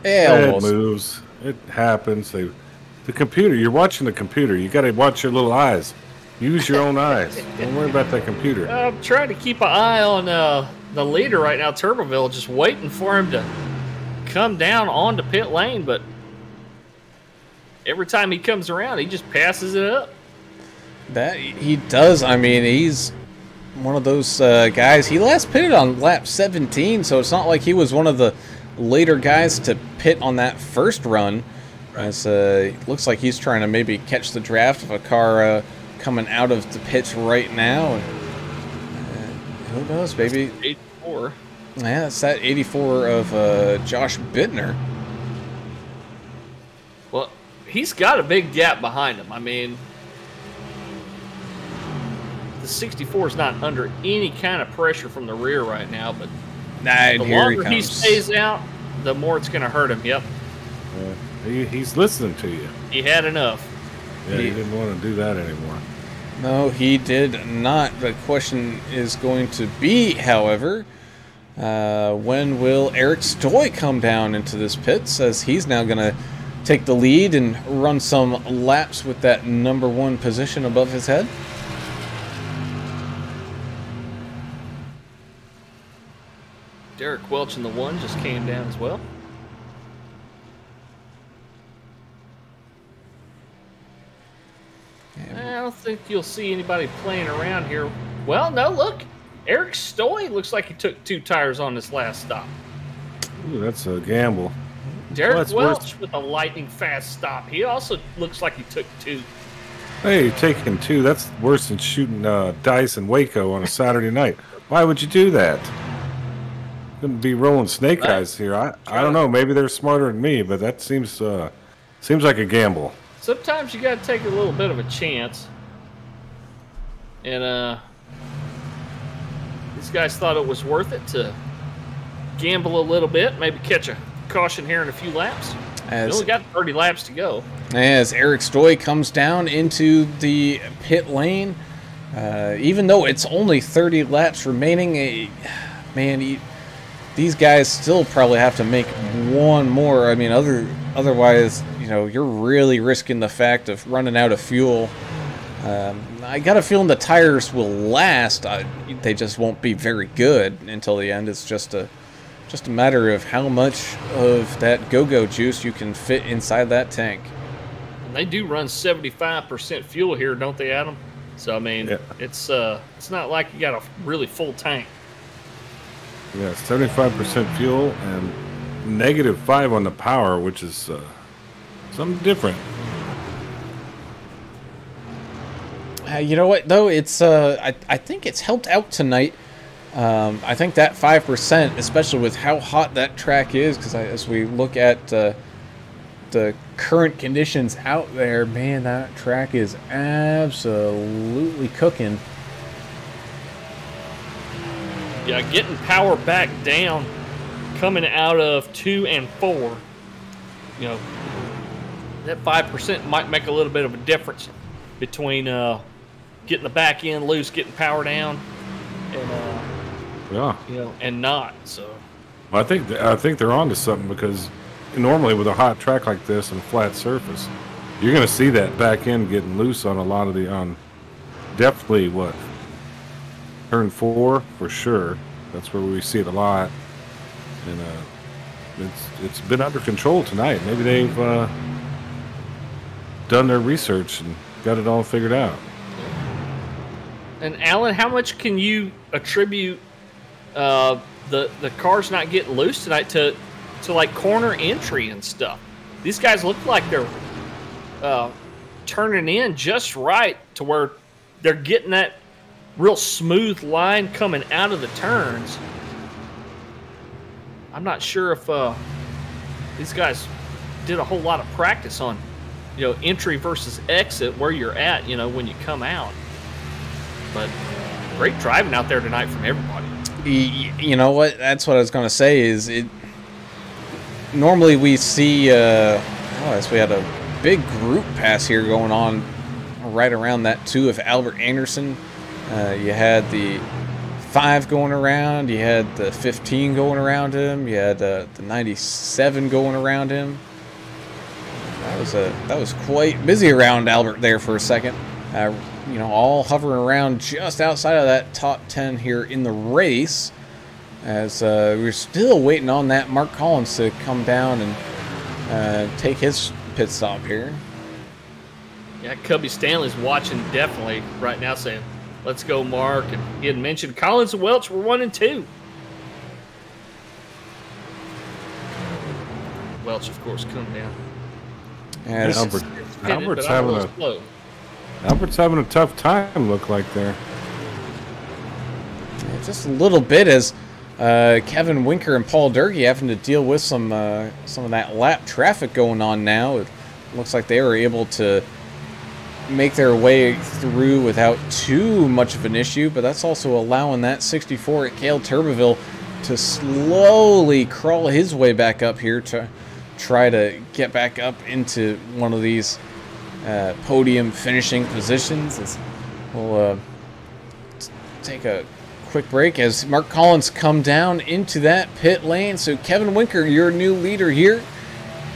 Yeah, It moves. It happens. The computer. You're watching the computer. You got to watch your little eyes. Use your own eyes. Don't worry about that computer. I'm trying to keep an eye on the leader right now, Turboville, just waiting for him to come down onto pit lane, but every time he comes around, he just passes it up. That he does. I mean, he's one of those guys. He last pitted on lap 17, so it's not like he was one of the later guys to pit on that first run. As it looks like he's trying to maybe catch the draft of a car coming out of the pits right now. Who knows, maybe 84. Yeah, it's that 84 of Josh Bittner. Well, he's got a big gap behind him. I mean, the 64 is not under any kind of pressure from the rear right now, but the longer he stays out, the more it's going to hurt him. Yep. He's listening to you. He had enough. Yeah, he didn't want to do that anymore. No, he did not. The question is going to be, however, when will Eric Stoy come down into this pit, as he's now going to take the lead and run some laps with that #1 position above his head? Derek Welch in the 1 just came down as well. I don't think you'll see anybody playing around here. Well, no, look. Eric Stoy looks like he took 2 tires on this last stop. Ooh, that's a gamble. Derek Welch with a lightning fast stop. He also looks like he took 2. Hey, taking 2, that's worse than shooting dice in Waco on a Saturday night. Why would you do that? Couldn't be rolling snake eyes here. I don't know. Maybe they're smarter than me, but that seems like a gamble. Sometimes you got to take a little bit of a chance. And these guys thought it was worth it to gamble a little bit, maybe catch a caution here in a few laps. We only got 30 laps to go. As Eric Stoy comes down into the pit lane, even though it's only 30 laps remaining, these guys still probably have to make one more. I mean, otherwise, you're really risking the fact of running out of fuel. I got a feeling the tires will last. They just won't be very good until the end. It's just a matter of how much of that go-go juice you can fit inside that tank. And they do run 75% fuel here, don't they, Adam? So I mean, it's not like you got a really full tank. Yeah, 75% fuel and -5 on the power, which is something different. You know what, though? It's I think it's helped out tonight. I think that 5%, especially with how hot that track is, because as we look at the current conditions out there, man, that track is absolutely cooking. Yeah, getting power back down, coming out of 2 and 4, that 5% might make a little bit of a difference between getting the back end loose, getting power down, and and not. So I think they're onto something, because normally with a hot track like this and a flat surface, you're going to see that back end getting loose on a lot of the definitely turn 4 for sure. That's where we see it a lot, and it's been under control tonight. Maybe they've done their research and got it all figured out. And Alan, how much can you attribute the cars not getting loose tonight to like corner entry and stuff? These guys look like they're turning in just right to where they're getting that real smooth line coming out of the turns. I'm not sure if these guys did a whole lot of practice on, entry versus exit, where you're at, when you come out. But great driving out there tonight from everybody. You know what? That's what I was going to say. Is it normally we see? We had a big group pass here going on right around that 2 of Albert Anderson. You had the 5 going around. You had the 15 going around him. You had the 97 going around him. That was quite busy around Albert there for a second. All hovering around just outside of that top 10 here in the race, as we're still waiting on that Mark Collins to come down and take his pit stop here. Yeah, Cubby Stanley's watching definitely right now, saying, "Let's go, Mark." And he had mentioned Collins and Welch were 1 and 2. Welch, of course, come down. Albert's having a tough time, look like there. Yeah, just a little bit, as Kevin Winker and Paul Durkee having to deal with some of that lap traffic going on now. It looks like they were able to make their way through without too much of an issue, but that's also allowing that 64 at Cale Turbeville to slowly crawl his way back up here to try to get back up into one of these podium finishing positions. We'll take a quick break as Mark Collins come down into that pit lane. So Kevin Winker, your new leader here,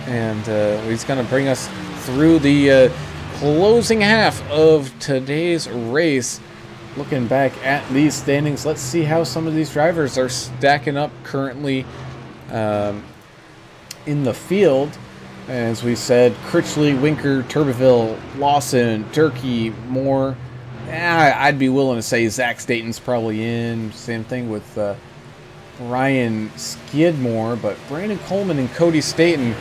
and he's going to bring us through the closing half of today's race. Looking back at these standings, let's see how some of these drivers are stacking up currently in the field. As we said, Critchley, Winker, Turbeville, Lawson, Durkee, Moore. I'd be willing to say Zach Staten's probably in. Same thing with Ryan Skidmore. But Brandon Coleman and Cody Staten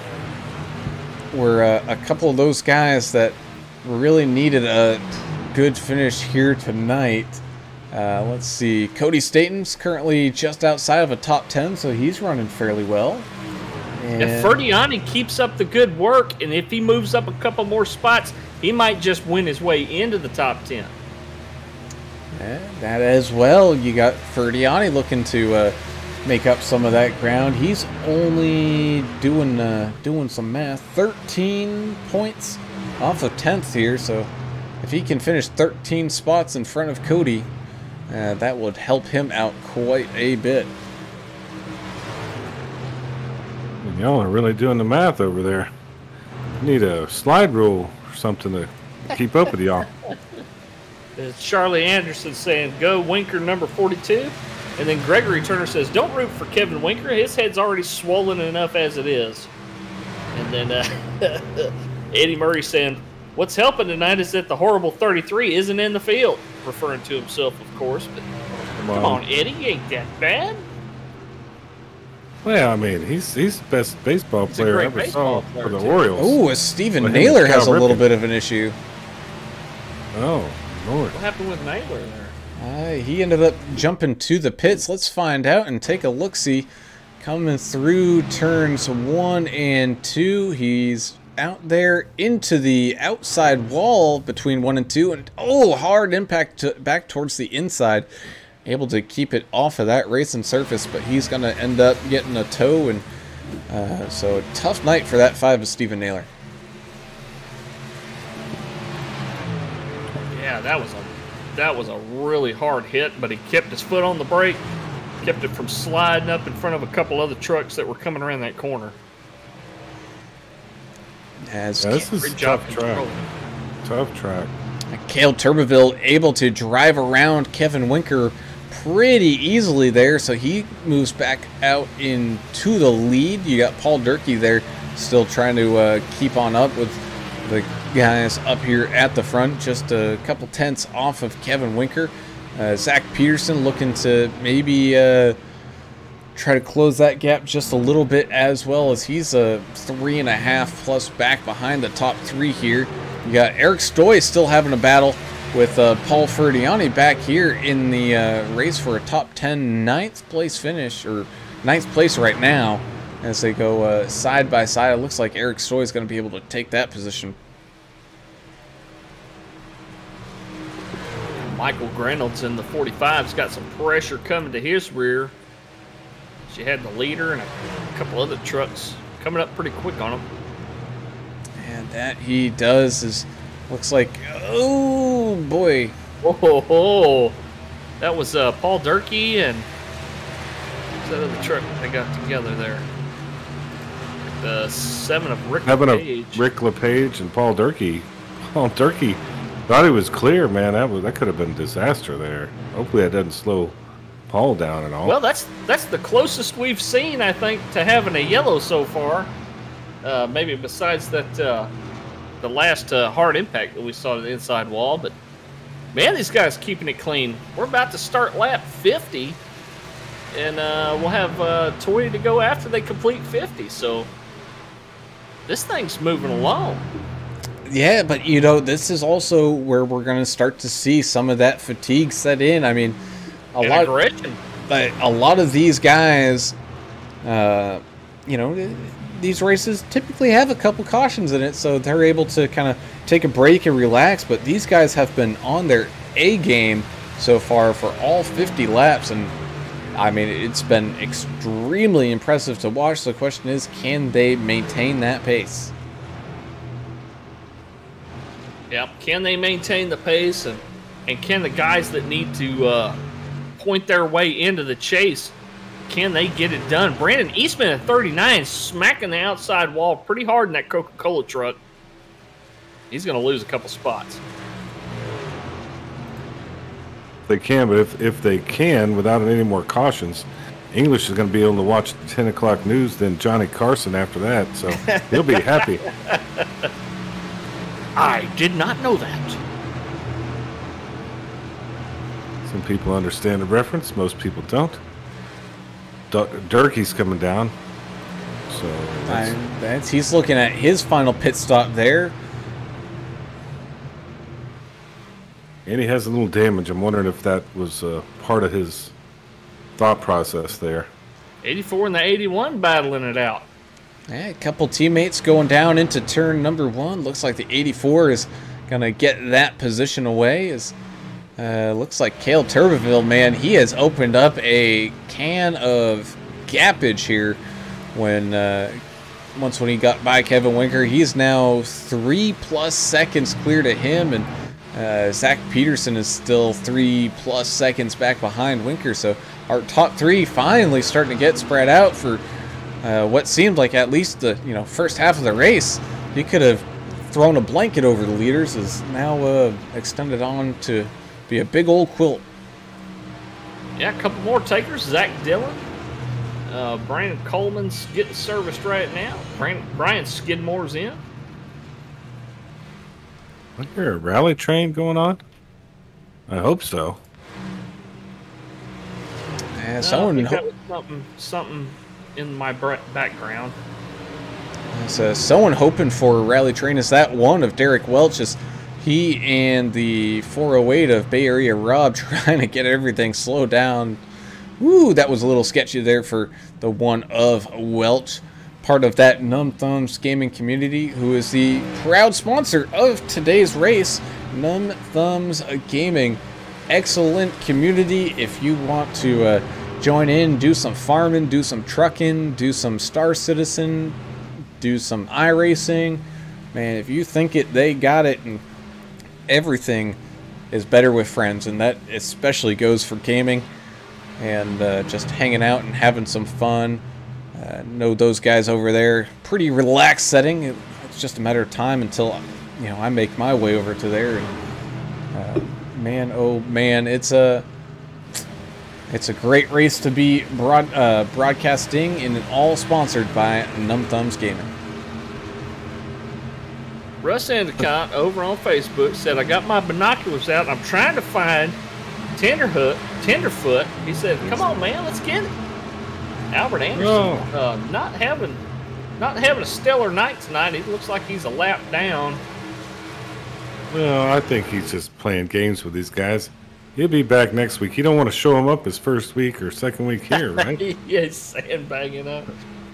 were a couple of those guys that really needed a good finish here tonight. Let's see. Cody Staten's currently just outside of a top 10, so he's running fairly well. And if Ferdiani keeps up the good work, and if he moves up a couple more spots, he might just win his way into the top 10. Yeah, that as well. You got Ferdiani looking to make up some of that ground. He's only doing some math. 13 points off of 10th here, so if he can finish 13 spots in front of Cody, that would help him out quite a bit. Y'all are really doing the math over there. Need a slide rule or something to keep up with y'all. It's Charlie Anderson saying, "Go Winker number 42." And then Gregory Turner says, "Don't root for Kevin Winker. His head's already swollen enough as it is." And then Eddie Murray saying, "What's helping tonight is that the horrible 33 isn't in the field," referring to himself, of course. But come on, Eddie, you ain't that bad. Well, I mean, he's the best baseball player I ever saw for the Orioles. Oh, Stephen Naylor has a little bit of an issue. Oh, Lord. What happened with Naylor there? He ended up jumping to the pits. Let's find out and take a look-see. Coming through turns 1 and 2. He's out there into the outside wall between 1 and 2. And, hard impact back towards the inside. Able to keep it off of that racing surface, but he's going to end up getting a tow, and so a tough night for that 5 of Stephen Naylor. Yeah, that was a really hard hit, but he kept his foot on the brake, kept it from sliding up in front of a couple other trucks that were coming around that corner. This is a tough track. Tough track. Cale Turbeville able to drive around Kevin Winker pretty easily there, so he moves back out into the lead. You got Paul Durkee there still trying to keep on up with the guys up here at the front, just a couple tenths off of Kevin Winker. Zach Peterson looking to maybe try to close that gap just a little bit, as well as he's a 3.5 plus back behind the top 3 here. You got Eric Stoy still having a battle with Paul Ferdiani back here in the race for a top 10 ninth place finish, or ninth place right now, as they go side by side. It looks like Eric Stoy is going to be able to take that position. Michael Grenald's in the 45's got some pressure coming to his rear. She had the leader and a couple other trucks coming up pretty quick on him. And that he does is, looks like, oh boy. Oh, that was Paul Durkee and that other truck they got together there. The 7 of Rick LePage. Rick LePage and Paul Durkee. Paul Durkee thought he was clear, man. That could have been a disaster there. Hopefully that doesn't slow Paul down at all. Well, that's the closest we've seen, I think, to having a yellow so far. Maybe besides that the last hard impact that we saw to the inside wall. But man, these guys keeping it clean. We're about to start lap 50, and we'll have 20 to go after they complete 50. So this thing's moving along. Yeah, but you know, this is also where we're going to start to see some of that fatigue set in. I mean, a lot of these guys, you know, these races typically have a couple cautions in it, so they're able to kind of take a break and relax. But these guys have been on their A game so far for all 50 laps, and I mean, it's been extremely impressive to watch. So the question is, can they maintain that pace? Yep. Can they maintain the pace, and can the guys that need to point their way into the chase, can they get it done? Brandon Eastman at 39 smacking the outside wall pretty hard in that Coca-Cola truck. He's going to lose a couple spots. They can, but if they can, without any more cautions, English is going to be able to watch the 10 o'clock news, then Johnny Carson after that, so he'll be happy. I did not know that. Some people understand the reference, most people don't. Durkee's coming down, so he's looking at his final pit stop there. And he has a little damage. I'm wondering if that was part of his thought process there. 84 and the 81 battling it out. Yeah, a couple teammates going down into turn number 1. Looks like the 84 is going to get that position away. Looks like Cale Turbeville, man, he has opened up a can of gappage here when when he got by Kevin Winker. He's now 3+ seconds clear to him, and Zach Peterson is still 3+ seconds back behind Winker. So our top 3 finally starting to get spread out for what seemed like at least the first half of the race. He could have thrown a blanket over the leaders, is now extended on to be a big old quilt. Yeah, a couple more takers. Zach Dillon. Brandon Coleman's getting serviced right now. Brian Skidmore's in. Is there a rally train going on? I hope so. Yeah, that was something in my background. So someone hoping for a rally train is that one of Derek Welch's. He and the 408 of Bay Area Rob trying to get everything slowed down. Ooh, that was a little sketchy there for the one of Welch, part of that Numb Thumbs gaming community, who is the proud sponsor of today's race. Numb Thumbs Gaming, excellent community. If you want to join in, do some farming, do some trucking, do some Star Citizen, do some iRacing, man, if you think it, they got it. And everything is better with friends, and that especially goes for gaming and just hanging out and having some fun. Know those guys over there, pretty relaxed setting. It's just a matter of time until I make my way over to there. And man, oh man, it's a great race to be broadcasting, and all sponsored by Numb Thumbs Gaming. Russ Endicott over on Facebook said, I got my binoculars out and I'm trying to find Tenderfoot. He said, come on, man, let's get it. Albert Anderson, not having a stellar night tonight. It looks like he's a lap down. Well, I think he's just playing games with these guys. He'll be back next week. You don't want to show him up his first week or second week here, right? Yeah, he's sandbagging up.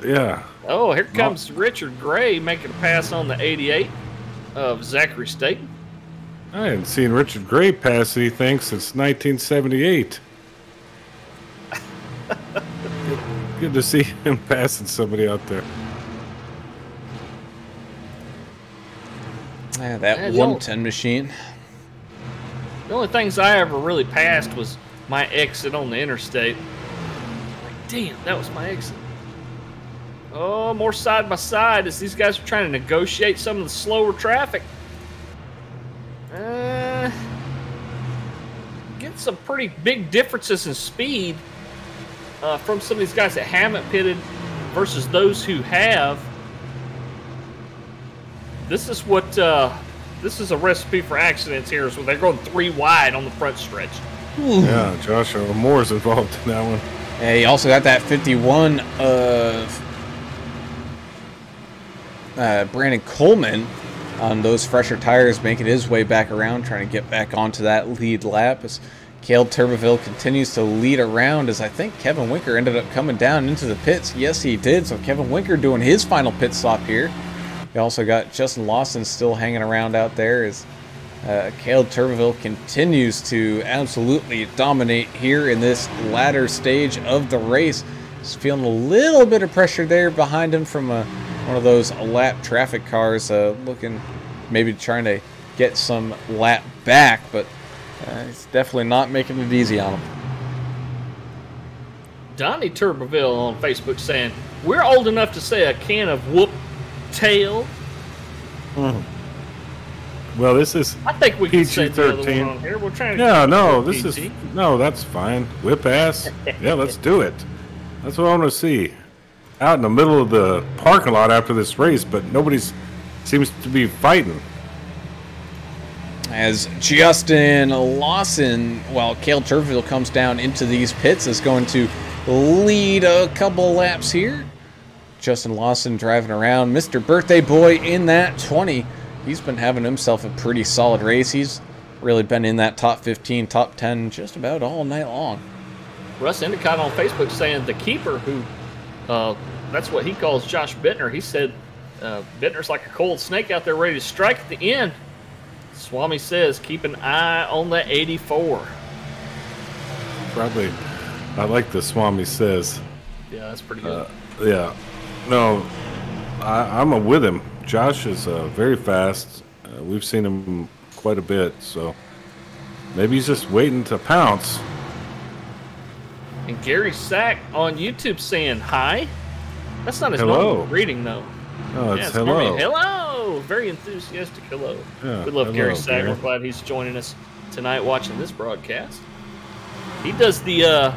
Yeah. Oh, here comes Richard Gray making a pass on the 88 of Zachary Staten. I hadn't seen Richard Gray pass anything since 1978. Good to see him passing somebody out there. Yeah, that 110 machine. The only things I ever really passed was my exit on the interstate. Like, damn, that was my exit. Oh, more side by side as these guys are trying to negotiate some of the slower traffic. Get some pretty big differences in speed from some of these guys that haven't pitted versus those who have. This is what this is a recipe for accidents here, is when they're going 3 wide on the front stretch. Ooh. Yeah, Joshua Moore's involved in that one. Yeah, he also got that 51 of Brandon Coleman on those fresher tires, making his way back around, trying to get back onto that lead lap as Caleb Turbeville continues to lead around, as I think Kevin Winker ended up coming down into the pits. Yes, he did. So Kevin Winker doing his final pit stop here. We also got Justin Lawson still hanging around out there as Caleb Turbeville continues to absolutely dominate here in this latter stage of the race. He's feeling a little bit of pressure there behind him from one of those lap traffic cars, looking maybe trying to get some lap back, but he's definitely not making it easy on him. Donnie Turbeville on Facebook saying, "We're old enough to say a can of whoop tail." Well, this is I think we can say the other one PG-13. on here. We're trying to That's fine. Whip ass. Yeah, let's do it. That's what I want to see. Out in the middle of the parking lot after this race, but nobody seems to be fighting. As Justin Lawson, while Caleb Turbeville comes down into these pits, is going to lead a couple laps here. Justin Lawson driving around, Mr. Birthday Boy in that 20. He's been having himself a pretty solid race. He's really been in that top 15, top 10 just about all night long. Russ Endicott on Facebook saying the keeper, who that's what he calls Josh Bittner. He said Bittner's like a cold snake out there ready to strike at the end. Swami says keep an eye on the 84. Probably. I like the Swami says. Yeah, that's pretty good. Yeah. No, I'm with him. Josh is very fast. We've seen him quite a bit, so maybe he's just waiting to pounce. And Gary Sack on YouTube saying hi. That's not his Hello. normal greeting, though. Oh, it's hello. normally hello. Very enthusiastic hello. Yeah, We love hello, Gary Sack. Gary. We're glad he's joining us tonight watching this broadcast. He does the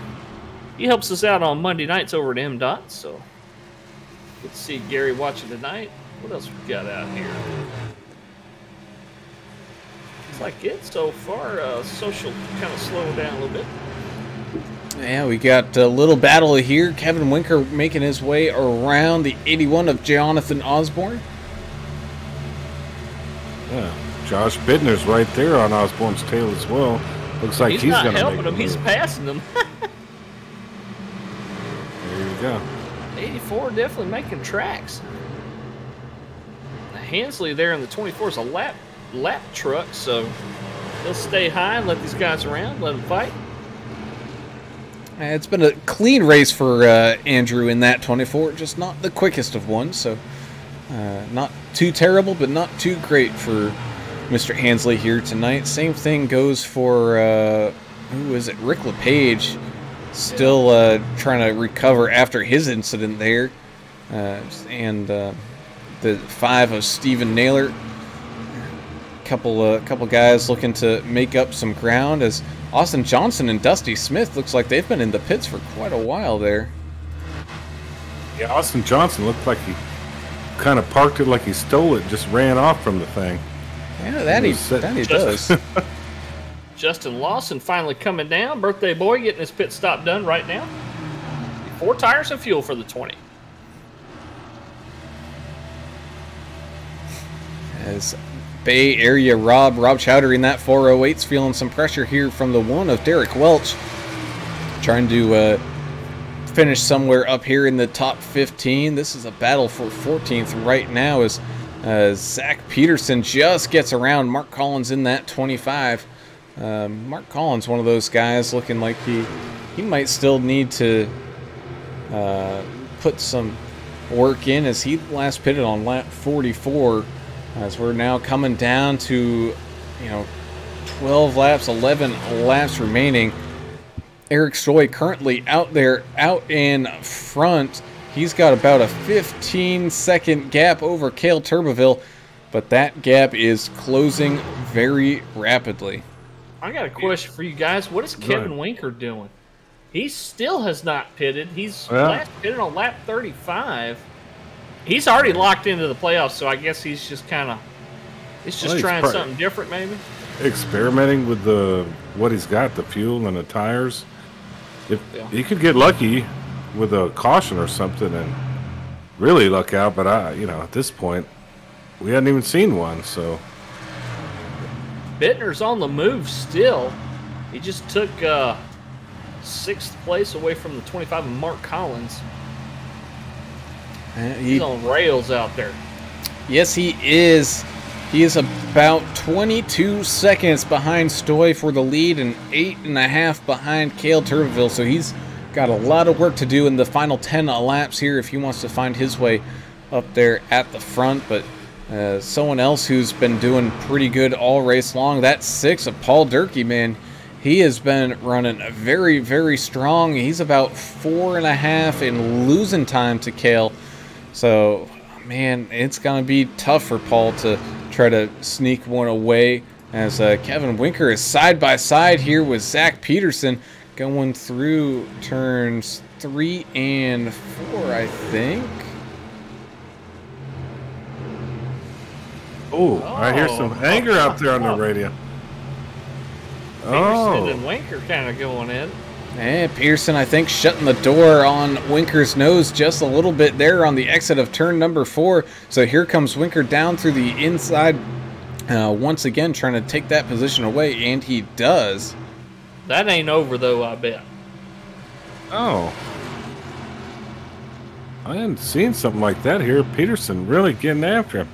he helps us out on Monday nights over at M-Dot, so good to see Gary watching tonight. What else we got out here? Looks like it so far. Social kind of slowing down a little bit. Yeah, we got a little battle here. Kevin Winker making his way around the 81 of Jonathan Osborne. Yeah. Josh Bittner's right there on Osborne's tail as well. Looks like He's he's not going to helping make him. a He's move. passing them. There you go. 84 definitely making tracks. Hensley there in the 24 is a lap truck, so he'll stay high and let these guys around, let them fight. It's been a clean race for Andrew in that 24, just not the quickest of ones, so not too terrible, but not too great for Mr. Hensley here tonight. Same thing goes for, who is it, Rick LePage, still trying to recover after his incident there, and the 5 of Stephen Naylor. Couple guys looking to make up some ground as Austin Johnson and Dusty Smith looks like they've been in the pits for quite a while there. Yeah, Austin Johnson looked like he kind of parked it like he stole it, just ran off from the thing. Yeah, that he does. Justin Lawson finally coming down. Birthday Boy getting his pit stop done right now. 4 tires of fuel for the 20. As Bay Area Rob Chowdhury in that 408's feeling some pressure here from the one of Derek Welch. Trying to finish somewhere up here in the top 15. This is a battle for 14th right now as Zach Peterson just gets around Mark Collins in that 25. Mark Collins, one of those guys looking like he might still need to put some work in, as he last pitted on lap 44, as we're now coming down to 12 laps, 11 laps remaining. Eric Stoy currently out in front. He's got about a 15-second gap over Cale Turbeville, but that gap is closing very rapidly. I got a question for you guys. What is Kevin Winker doing? He still has not pitted. He's last pitted on lap 35. He's already locked into the playoffs, so I guess he's just trying something different, maybe. Experimenting with what he's got, the fuel and the tires. If he could get lucky with a caution or something and really luck out, but at this point, we hadn't even seen one, so. Bittner's on the move still. He just took 6th place away from the 25 of Mark Collins. He's on rails out there. Yes, he is. He is about 22 seconds behind Stoy for the lead and 8.5 behind Cale Turbeville. So he's got a lot of work to do in the final 10 laps here if he wants to find his way up there at the front. But someone else who's been doing pretty good all race long, that's 6 of Paul Durkee, man. He has been running very, very strong. He's about 4.5 in losing time to Cale. So, man, it's going to be tough for Paul to try to sneak one away, as Kevin Winker is side by side here with Zach Peterson going through turns 3 and 4, I think. Oh, I hear some anger out there on the radio. Peterson and Winker kind of going in. And Peterson, I think, shutting the door on Winker's nose just a little bit there on the exit of turn number 4. So here comes Winker down through the inside once again, trying to take that position away, and he does. That ain't over, though, I bet. Oh. I hadn't seen something like that here. Peterson really getting after him.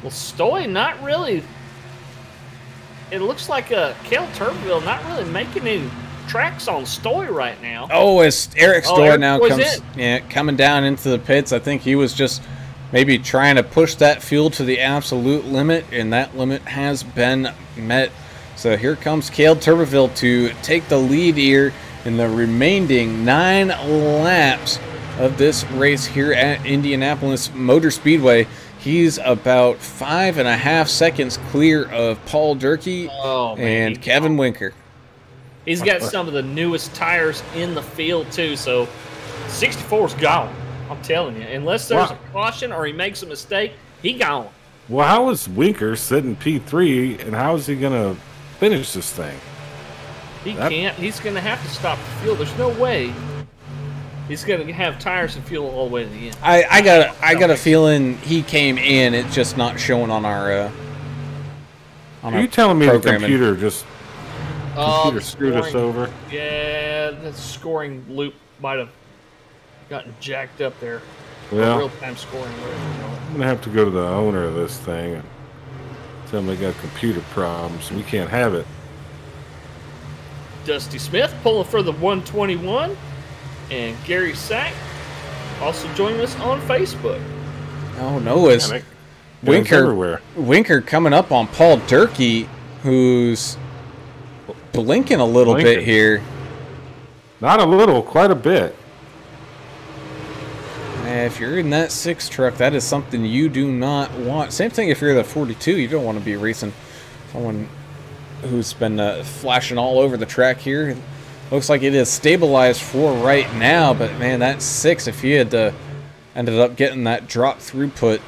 Well, Stoy not really. It looks like Cale Turbeville not really making any tracks on Stoy right now. Oh, as Eric Stoy now comes in. Coming down into the pits. I think he was just maybe trying to push that fuel to the absolute limit, and that limit has been met. So here comes Cale Turbeville to take the lead here in the remaining 9 laps of this race here at Indianapolis Motor Speedway. He's about 5.5 seconds clear of Paul Durkee and Kevin Winker. He's got some of the newest tires in the field, too, so 64's gone. I'm telling you. Unless there's a caution or he makes a mistake, he gone. Well, how is Winker sitting P3, and how is he going to finish this thing? He can't. He's going to have to stop the fuel. There's no way he's going to have tires and fuel all the way to the end. I got a feeling he came in. It's just not showing on our. Are you telling me the computer just screwed us over? Yeah, the scoring loop might have gotten jacked up there. Yeah. Real-time scoring. I'm gonna have to go to the owner of this thing and tell him they got computer problems. We can't have it. Dusty Smith pulling for the 121. And Gary Sack also joining us on Facebook. Oh, no, it's Winker coming up on Paul Durkee, who's blinking a little bit here. Not a little, quite a bit. If you're in that 6 truck, that is something you do not want. Same thing if you're the 42. You don't want to be racing someone who's been flashing all over the track here. Looks like it is stabilized for right now, but man, that 6, if you had ended up getting that drop throughput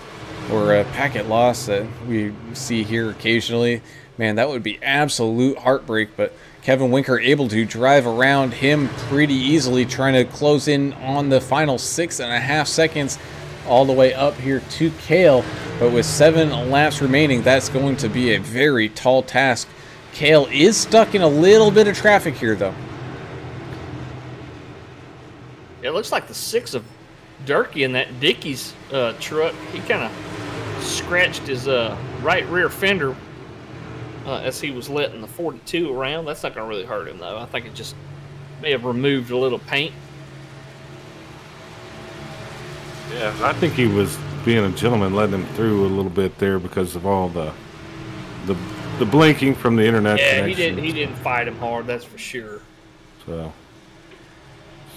or a packet loss that we see here occasionally, man, that would be absolute heartbreak. But Kevin Winker able to drive around him pretty easily, trying to close in on the final 6.5 seconds all the way up here to Cale. but with 7 laps remaining, that's going to be a very tall task. Cale is stuck in a little bit of traffic here, though. It looks like the 6 of Durkee in that Dickey's truck. He kind of scratched his right rear fender as he was letting the 42 around. That's not going to really hurt him, though. I think it just may have removed a little paint. Yeah, I think he was being a gentleman, letting him through a little bit there because of all the blinking from the internet connection. He didn't fight him hard, that's for sure. So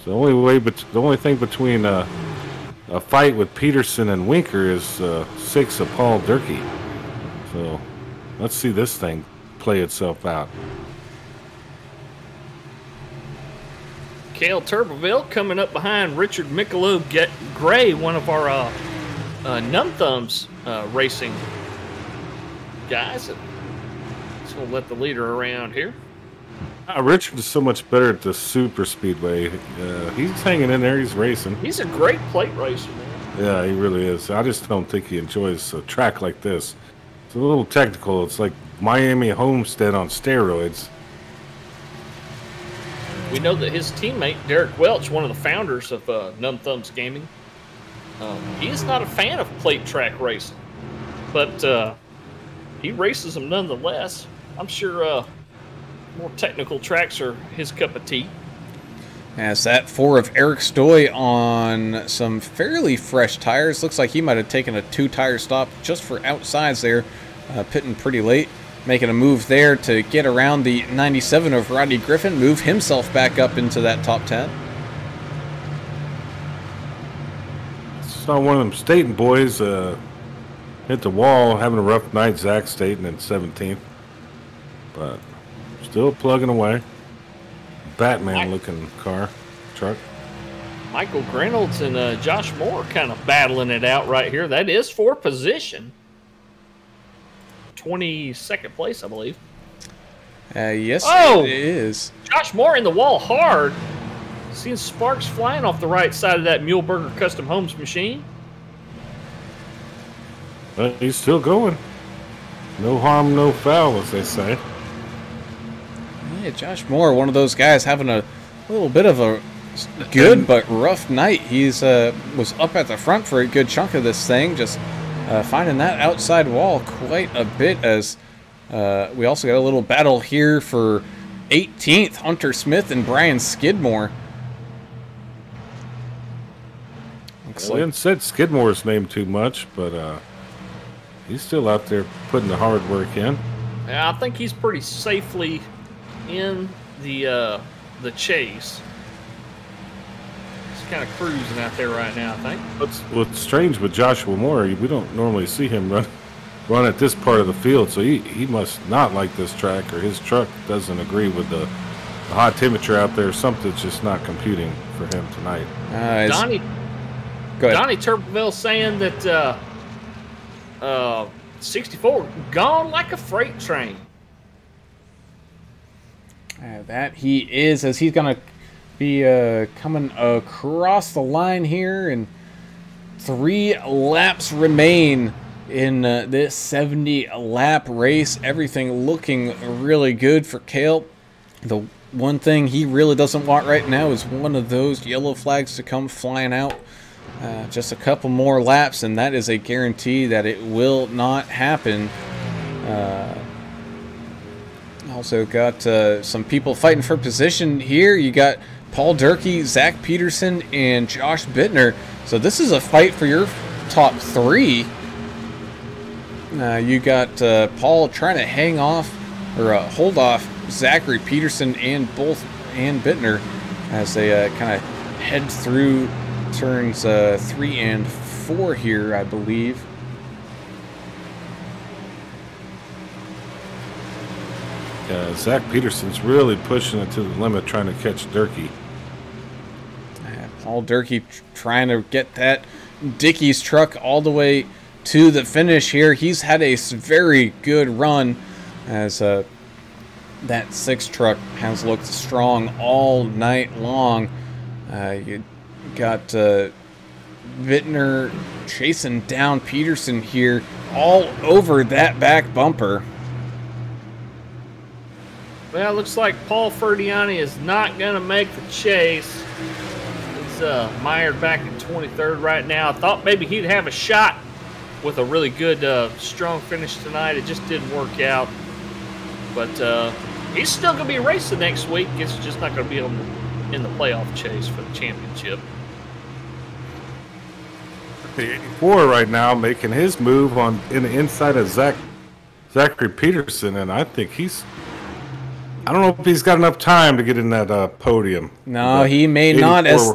the only thing between a fight with Peterson and Winker is 6 of Paul Durkee. So let's see this thing play itself out. Cale Turbeville coming up behind Richard Michelob Gray, one of our Numb Thumbs racing guys. Just going to let the leader around here. Richard is so much better at the super speedway. He's hanging in there. He's racing. He's a great plate racer, man. Yeah, he really is. I just don't think he enjoys a track like this. It's a little technical. It's like Miami Homestead on steroids. We know that his teammate, Derek Welch, one of the founders of Numb Thumbs Gaming, he is not a fan of plate track racing, but he races them nonetheless. I'm sure more technical tracks are his cup of tea. As that 4 of Eric Stoy on some fairly fresh tires. Looks like he might have taken a 2-tire stop just for outsides there, pitting pretty late. Making a move there to get around the 97 of Rodney Griffin, move himself back up into that top 10. Saw one of them Staten boys hit the wall, having a rough night. Zach Staten in 17th, but still plugging away. Batman-looking truck. Michael Reynolds and Josh Moore kind of battling it out right here. That is for position. 22nd place, I believe. Yes, it is. Josh Moore in the wall hard. Seeing sparks flying off the right side of that Muhlenberger Custom Homes machine. But he's still going. No harm, no foul, as they say. Yeah, Josh Moore, one of those guys having a little bit of a good but rough night. He's was up at the front for a good chunk of this thing, just finding that outside wall quite a bit, as we also got a little battle here for 18th, Hunter Smith and Brian Skidmore. Well, we hadn't said Skidmore's name too much, but he's still out there putting the hard work in. Yeah, I think he's pretty safely in the chase. Kind of cruising out there right now, I think. What's strange with Joshua Moore, we don't normally see him run at this part of the field, so he must not like this track, or his truck doesn't agree with the hot temperature out there. Something's just not computing for him tonight. Donnie Turbeville saying that 64 gone like a freight train. That he is, as he's going to be coming across the line here, and 3 laps remain in this 70-lap race. Everything looking really good for Cale. The one thing he really doesn't want right now is one of those yellow flags to come flying out. Just a couple more laps, and that is a guarantee that it will not happen. Also got some people fighting for position here. You got Paul Durkee, Zach Peterson, and Josh Bittner. So this is a fight for your top 3. You got Paul trying to hang off or hold off Zachary Peterson and Bittner as they kind of head through turns 3 and 4 here, I believe. Zach Peterson's really pushing it to the limit, trying to catch Durkee. Paul Durkee trying to get that Dickey's truck all the way to the finish here. He's had a very good run, as that 6 truck has looked strong all night long. You got Bittner chasing down Peterson here all over that back bumper. Well, it looks like Paul Ferdiani is not going to make the chase. He's mired back in 23rd right now. I thought maybe he'd have a shot with a really good, strong finish tonight. It just didn't work out. But he's still going to be racing next week. It's just not going to be in the playoff chase for the championship. The 84 right now making his move in the inside of Zachary Peterson, and I think I don't know if he's got enough time to get in that podium. No, he may not, as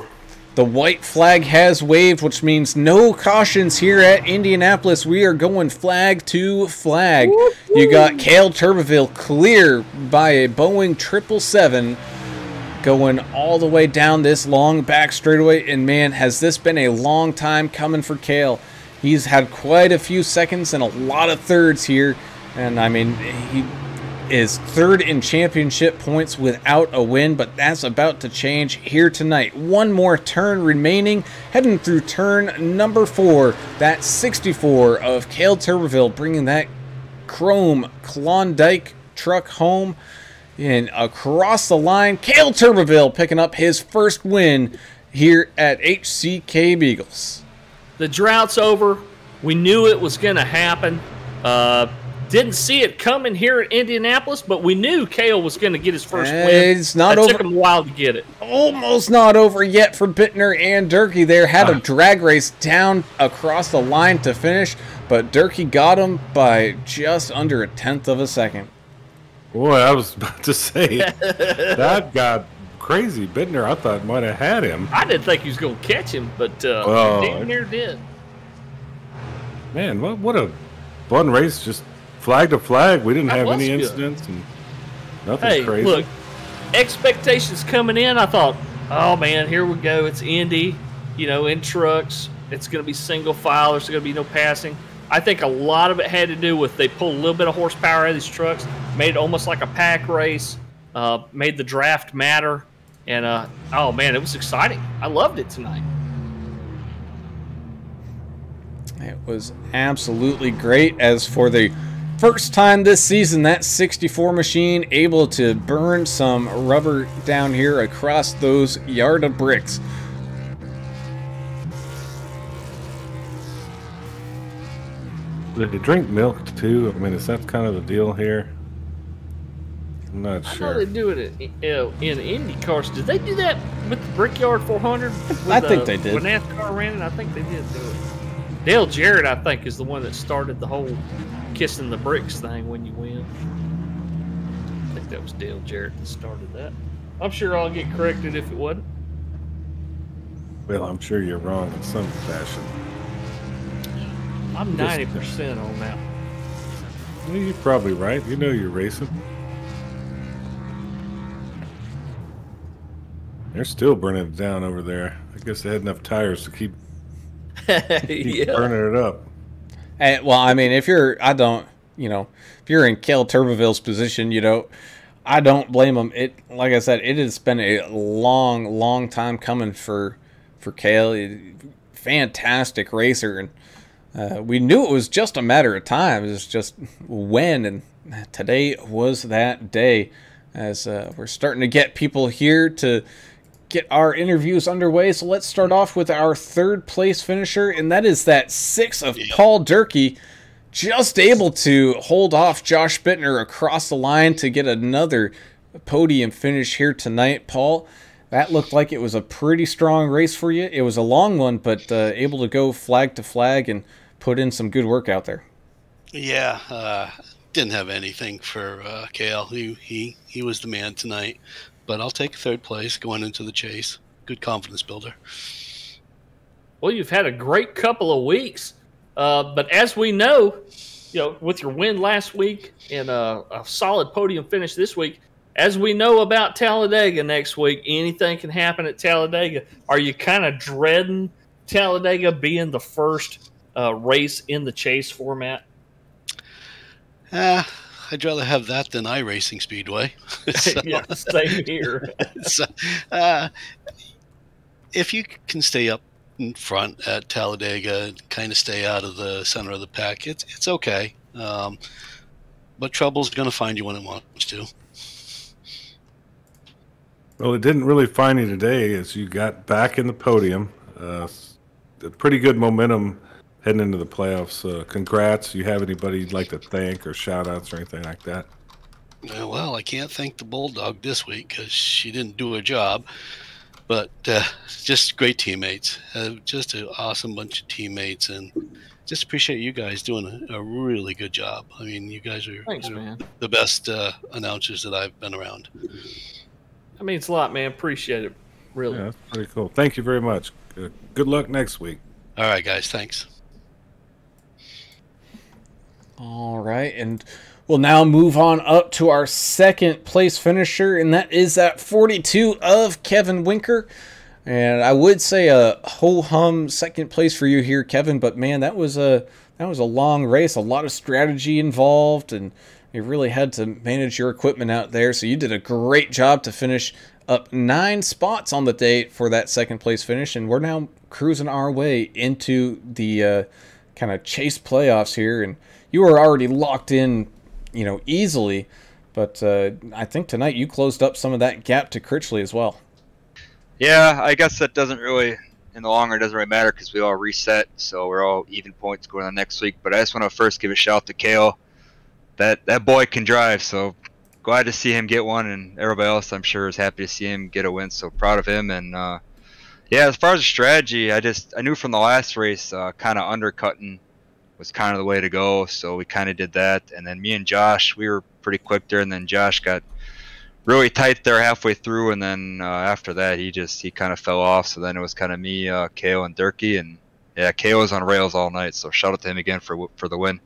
the white flag has waved, which means no cautions here at Indianapolis. We are going flag to flag. You got Cale Turbeville clear by a Boeing 777 going all the way down this long back straightaway. And man, has this been a long time coming for Cale. He's had quite a few seconds and a lot of thirds here. And I mean, he is third in championship points without a win, but that's about to change here tonight. One more turn remaining, heading through turn number 4. That 64 of Cale Turbeville bringing that chrome Klondike truck home. And across the line, Cale Turbeville picking up his first win here at HCK Beagles. The drought's over. We knew it was going to happen. Didn't see it coming here at Indianapolis, but we knew Cale was going to get his first win. It's not over. It took him a while to get it. Almost not over yet for Bittner and Durkee there. Had a drag race down across the line to finish, but Durkee got him by just under a tenth of a second. Boy, I was about to say, that got crazy. Bittner, I thought, might have had him. I didn't think he was going to catch him, but damn near did. Man, what a fun race. Just flag to flag. We didn't have any incidents and nothing crazy. Look, expectations coming in, I thought, oh man, here we go. It's Indy, in trucks. It's going to be single file. There's going to be no passing. I think a lot of it had to do with they pulled a little bit of horsepower out of these trucks, made it almost like a pack race, made the draft matter, and oh man, it was exciting. I loved it tonight. It was absolutely great. As for the first time this season, that 64 machine able to burn some rubber down here across those yard of bricks. Did they drink milk too? I mean, is that kind of the deal here? I'm not sure. I know they do it in Indy cars. Did they do that with the Brickyard 400? I think they did. When NASCAR ran it, I think they did do it. Dale Jarrett, I think, is the one that started the whole kissing the bricks thing when you win. I think that was Dale Jarrett that started that. I'm sure I'll get corrected if it wasn't. Well, I'm sure you're wrong in some fashion. I'm 90% on that. Well, you're probably right. You know you're racing. They're still burning it down over there. I guess they had enough tires to keep burning it up. Well, I mean, if you're, if you're in Cale Turbeville's position, I don't blame him. Like I said, it has been a long time coming for Cale. Fantastic racer, and we knew it was just a matter of time. It was just when, and today was that day. As we're starting to get people here to get our interviews underway. So let's start off with our third place finisher, and that is that 6 of Paul Durkee, just able to hold off Josh Bittner across the line to get another podium finish here tonight. Paul, that looked like it was a pretty strong race for you. It was a long one, but able to go flag to flag and put in some good work out there. Yeah, didn't have anything for Cale. He was the man tonight. But I'll take third place going into the chase. Good confidence builder. Well, you've had a great couple of weeks. But as we know, with your win last week and a solid podium finish this week, as we know about Talladega next week, anything can happen at Talladega. Are you kind of dreading Talladega being the first race in the chase format? I'd rather have that than iRacing Speedway. So, yeah, same here. So, if you can stay up in front at Talladega, kind of stay out of the center of the pack. It's okay, but trouble's going to find you when it wants to. Well, it didn't really find you today as you got back in the podium. Pretty good momentum heading into the playoffs. Congrats. You have anybody you'd like to thank or shout outs or anything like that? Well, I can't thank the Bulldog this week because she didn't do her job. But just great teammates. Just an awesome bunch of teammates. And just appreciate you guys doing a really good job. I mean, you guys are Thanks, man. The best announcers that I've been around. That means a lot, man. Appreciate it. Really. Yeah, that's pretty cool. Thank you very much. Good luck next week. All right, guys. Thanks. All right, and we'll now move on up to our second place finisher, and that is at 42 of Kevin Winker. And I would say a ho-hum second place for you here, Kevin, but man, that was a long race, a lot of strategy involved, and you really had to manage your equipment out there. So you did a great job to finish up 9 spots on the day for that second place finish, and we're now cruising our way into the kind of chase playoffs here. And you were already locked in, easily, but I think tonight you closed up some of that gap to Critchley as well. Yeah, I guess that doesn't really, in the long run, doesn't really matter because we all reset, so we're all even points going on next week. But I just want to first give a shout out to Kale. That boy can drive, so glad to see him get one, and everybody else I'm sure is happy to see him get a win. So proud of him. And yeah, as far as the strategy, I knew from the last race, kind of undercutting was kind of the way to go, so we kind of did that. And then me and Josh, we were pretty quick there, and then Josh got really tight there halfway through, and then after that he kind of fell off. So then it was kind of me, Kale, and Durkee, and yeah, Kale was on rails all night, so shout out to him again for the win.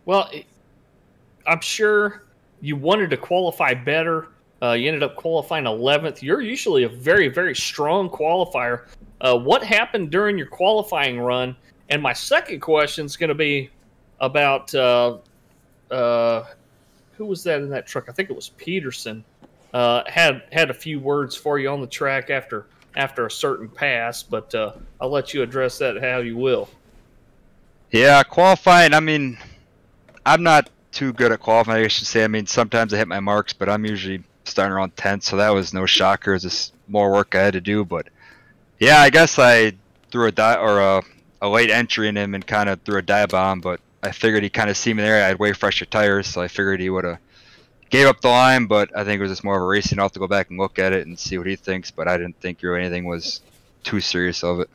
Well, I'm sure you wanted to qualify better. You ended up qualifying 11th. You're usually a very, very strong qualifier. What happened during your qualifying run? And my second question is going to be about who was that in that truck? I think it was Peterson. Had a few words for you on the track after a certain pass, but I'll let you address that how you will. Yeah, qualifying, I mean, I'm not too good at qualifying, I should say. I mean, sometimes I hit my marks, but I'm usually starting around 10th, so that was no shocker. It was just more work I had to do. But yeah, I guess I threw a late entry in him and kind of threw a dive bomb, but I figured he kind of see me there. I had way fresher tires, so I figured he would have gave up the line, but I think it was just more of a racing. I'll have to go back and look at it and see what he thinks, but I didn't think really anything was too serious of it.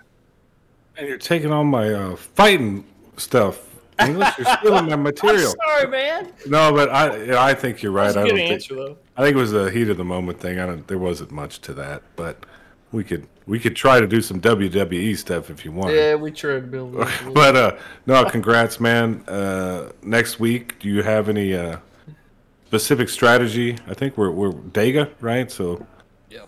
And you're taking on my fighting stuff. English, you're stealing my material. I'm sorry, man. No, but I think you're right. That's a good answer, though. I think it was a heat of the moment thing. There wasn't much to that, but we could try to do some WWE stuff if you want. Yeah, we tried to build it. But no, congrats, man. Next week, do you have any specific strategy? I think we're Dega, right? So, yeah.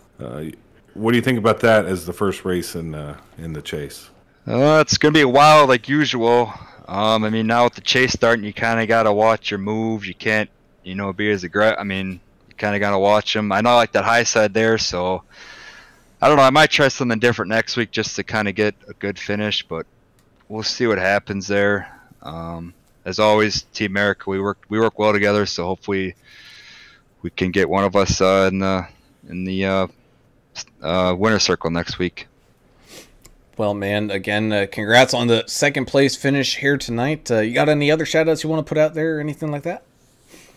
What do you think about that as the first race in the chase? It's gonna be wild like usual. I mean, now with the chase starting, you kind of gotta watch your moves. You can't, be as aggressive. I mean, you kind of gotta watch them. I know I like that high side there, so I don't know. I might try something different next week just to kind of get a good finish, but we'll see what happens there. As always, Team America, we work well together, so hopefully we can get one of us in the winner circle next week. Well, man, again, congrats on the second place finish here tonight. You got any other shout outs you want to put out there or anything like that?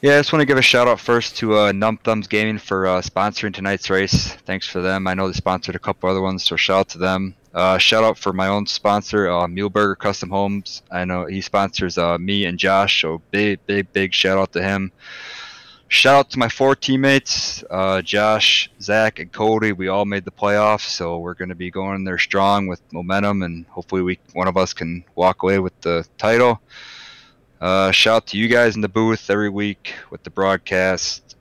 Yeah, I just want to give a shout out first to Numb Gaming for sponsoring tonight's race. Thanks for them. I know they sponsored a couple other ones, so shout out to them. Shout out for my own sponsor, Muleburger Custom Homes. I know he sponsors me and Josh, so big shout out to him. Shout out to my 4 teammates, Josh, Zach, and Cody. We all made the playoffs, so we're going to be going there strong with momentum, and hopefully one of us can walk away with the title. Shout out to you guys in the booth every week with the broadcast,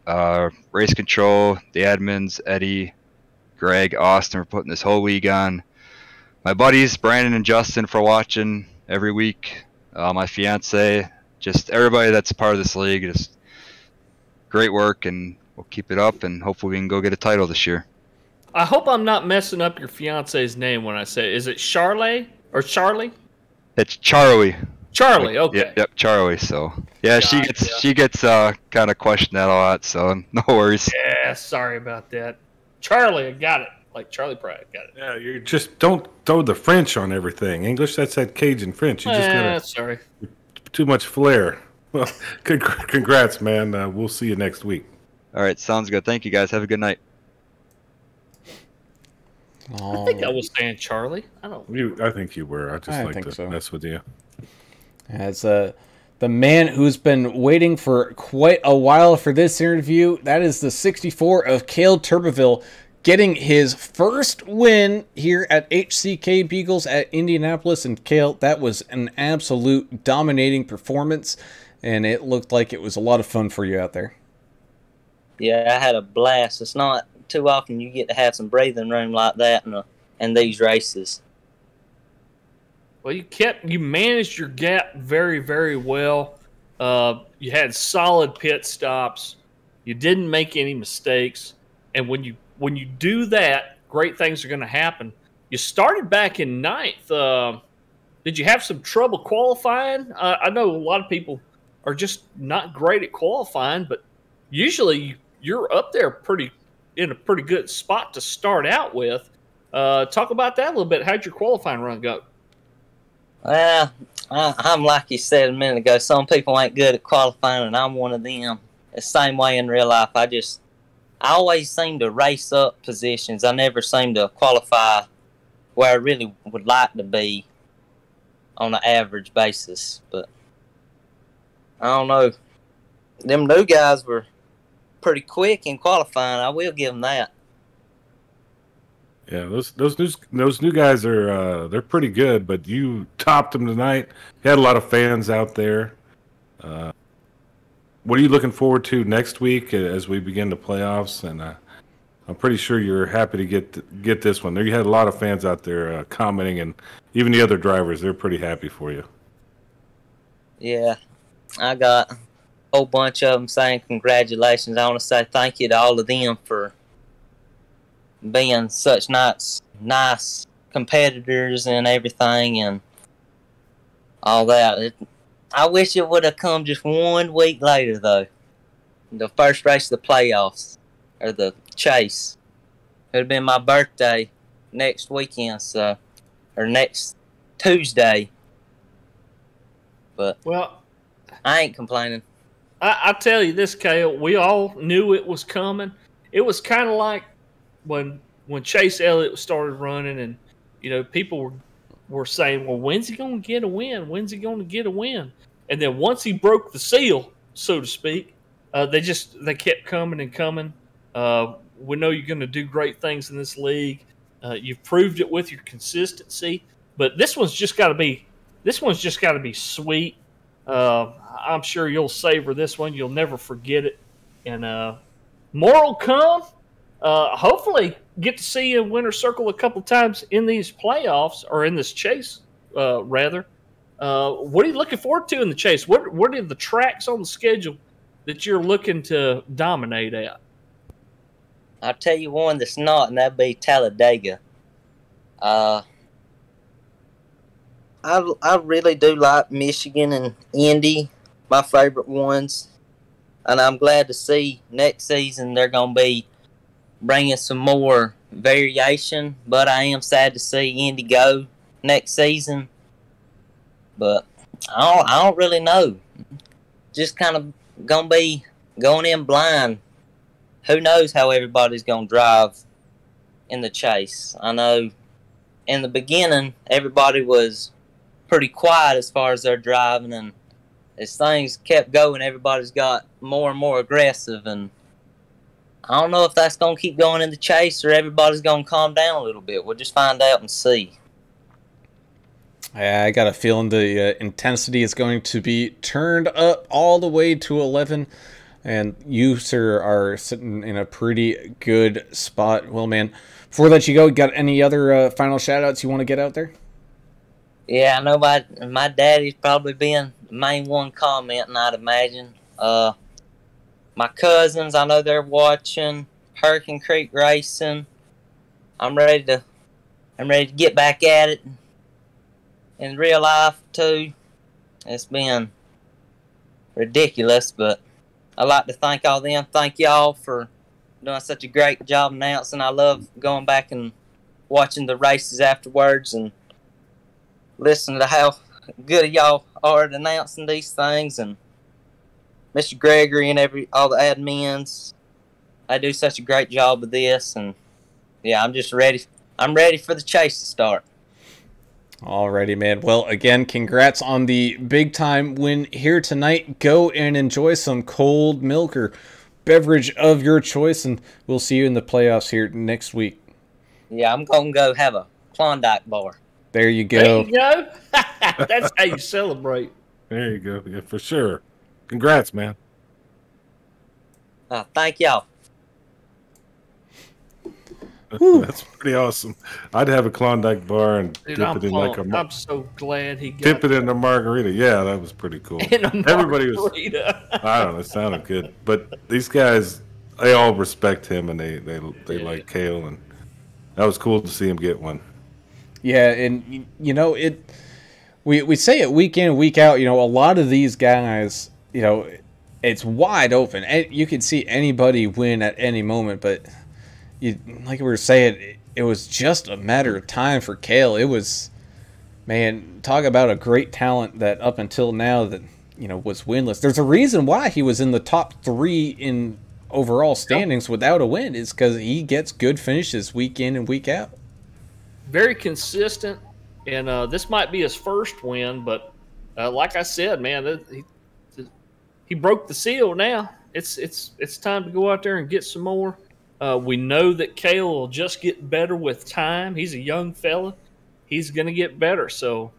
race control, the admins, Eddie, Greg, Austin for putting this whole league on. My buddies, Brandon and Justin, for watching every week. My fiance, just everybody that's a part of this league. Just great work, and we'll keep it up, and hopefully we can go get a title this year. I hope I'm not messing up your fiance's name when I say it. Is it Charlie or Charlie? It's Charlie. Charlie, okay. Yep, Charlie. So yeah, Gotcha. she gets kind of questioned that a lot. So no worries. Yeah, sorry about that. Charlie, I got it. Like Charlie Pride, got it. Yeah, you just don't throw the French on everything. English, that's that Cajun French. You just got Sorry. too much flair. Well, congrats, man. We'll see you next week. All right, sounds good. Thank you guys. Have a good night. I think I was saying Charlie. I think you were. I just like to so. mess with you. As the man who's been waiting for quite a while for this interview, that is the 64 of Cale Turbeville, getting his first win here at HCK Beagles at Indianapolis. And Cale, that was an absolute dominating performance, and it looked like it was a lot of fun for you out there. Yeah, I had a blast. It's not too often you get to have some breathing room like that in these races. Well, you managed your gap very, very well. You had solid pit stops. You didn't make any mistakes, and when you do that, great things are going to happen. You started back in ninth. Did you have some trouble qualifying? I know a lot of people are just not great at qualifying, but usually you're up there in a pretty good spot to start out with. Talk about that a little bit. How'd your qualifying run go? Well, I'm like you said a minute ago. Some people ain't good at qualifying, and I'm one of them. The same way in real life. I always seem to race up positions. I never seem to qualify where I really would like to be on an average basis. But I don't know. Them new guys were pretty quick in qualifying. I will give them that. Yeah, those new guys are they're pretty good, but you topped them tonight. You had a lot of fans out there. What are you looking forward to next week as we begin the playoffs? And I'm pretty sure you're happy to get this one. There, you had a lot of fans out there commenting, and even the other drivers, they're pretty happy for you. Yeah, I got a whole bunch of them saying congratulations. I want to say thank you to all of them for being such nice competitors and everything and all that. I wish it would have come just 1 week later, though. The first race of the playoffs, or the chase. It would have been my birthday next weekend, or next Tuesday. But Well, I ain't complaining. I tell you this, Cale, we all knew it was coming. It was kind of like when Chase Elliott started running, and people were saying, "Well, when's he going to get a win? When's he going to get a win?" And then once he broke the seal, so to speak, they kept coming and coming. We know you're going to do great things in this league. You've proved it with your consistency, but this one's just got to be sweet. I'm sure you'll savor this one. You'll never forget it. And more will come. Hopefully get to see you in Winner's Circle a couple times in these playoffs, or in this chase, rather. What are you looking forward to in the chase? What are the tracks on the schedule that you're looking to dominate at? I'll tell you one that's not, and that'd be Talladega. I really do like Michigan and Indy, my favorite ones. And I'm glad to see next season they're going to be bringing some more variation. But I am sad to see Indy go next season. But I don't really know. Just kind of going to be going in blind. Who knows how everybody's going to drive in the chase. I know in the beginning, everybody was pretty quiet as far as their driving, and as things kept going, everybody's got more and more aggressive, and I don't know if that's going to keep going in the chase or everybody's going to calm down a little bit. We'll just find out and see. I got a feeling the intensity is going to be turned up all the way to 11, and you, sir, are sitting in a pretty good spot. Well, man, before I let you go, got any other final shout-outs you want to get out there? Yeah, I know my daddy's probably been the main one commenting, I'd imagine. My cousins, I know they're watching. Hurricane Creek Racing. I'm ready to get back at it in real life too. It's been ridiculous, but I'd like to thank all them. Thank y'all for doing such a great job announcing. I love going back and watching the races afterwards and listening to how good y'all are at announcing these things, and Mr. Gregory and all the admins. I do such a great job of this, and yeah, I'm just ready. I'm ready for the chase to start. Alrighty, man. Well, again, congrats on the big time win here tonight. Go and enjoy some cold milk or beverage of your choice, and we'll see you in the playoffs here next week. Yeah, I'm going to go have a Klondike bar. There you go. There you go. That's how you celebrate. There you go. Yeah, for sure. Congrats, man. Thank y'all. That's pretty awesome. I'd have a Klondike bar and Dude, dip it in like a I'm so glad he got dip it in a margarita. Yeah, that was pretty cool. Everybody was. I don't know. It sounded good, but these guys, they all respect him and they like Kale, and that was cool to see him get one. Yeah, and you know it. We say it week in and week out. You know, a lot of these guys, you know, it's wide open. You could see anybody win at any moment, but like we were saying, it was just a matter of time for Kale. It was, man, talk about a great talent that up until now that, you know, was winless. There's a reason why he was in the top 3 in overall standings without a win. Is because he gets good finishes week in and week out. Very consistent, and this might be his first win, but like I said, man, he broke the seal now. It's time to go out there and get some more. We know that Kale will just get better with time. He's a young fella. He's going to get better. So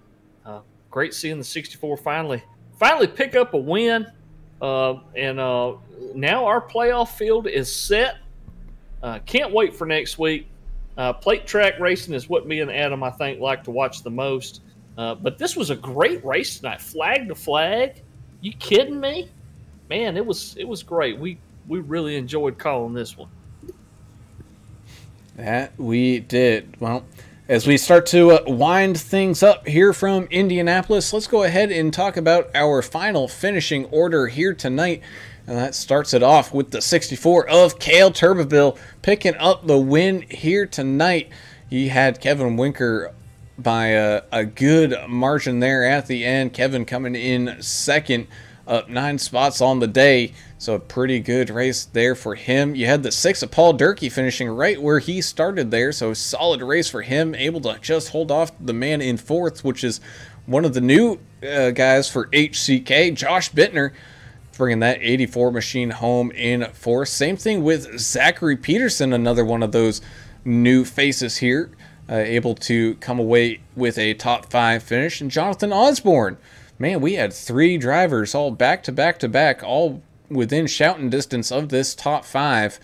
great seeing the 64 finally pick up a win. And now our playoff field is set. Can't wait for next week. Plate track racing is what me and Adam, I think, like to watch the most. But this was a great race tonight. Flag to flag. You kidding me? Man, it was great. We really enjoyed calling this one. That we did. Well, as we start to wind things up here from Indianapolis, let's go ahead and talk about our final finishing order here tonight. And that starts it off with the 64 of Kale Turbobill picking up the win here tonight. He had Kevin Winker by a good margin there at the end. Kevin coming in second, up 9 spots on the day. So a pretty good race there for him. You had the 6 of Paul Durkee finishing right where he started there. So solid race for him. Able to just hold off the man in 4th, which is one of the new guys for HCK, Josh Bittner, bringing that 84 machine home in 4th. Same thing with Zachary Peterson, another one of those new faces here, able to come away with a top 5 finish. And Jonathan Osborne, man, we had 3 drivers all back to back to back, all within shouting distance of this top 5.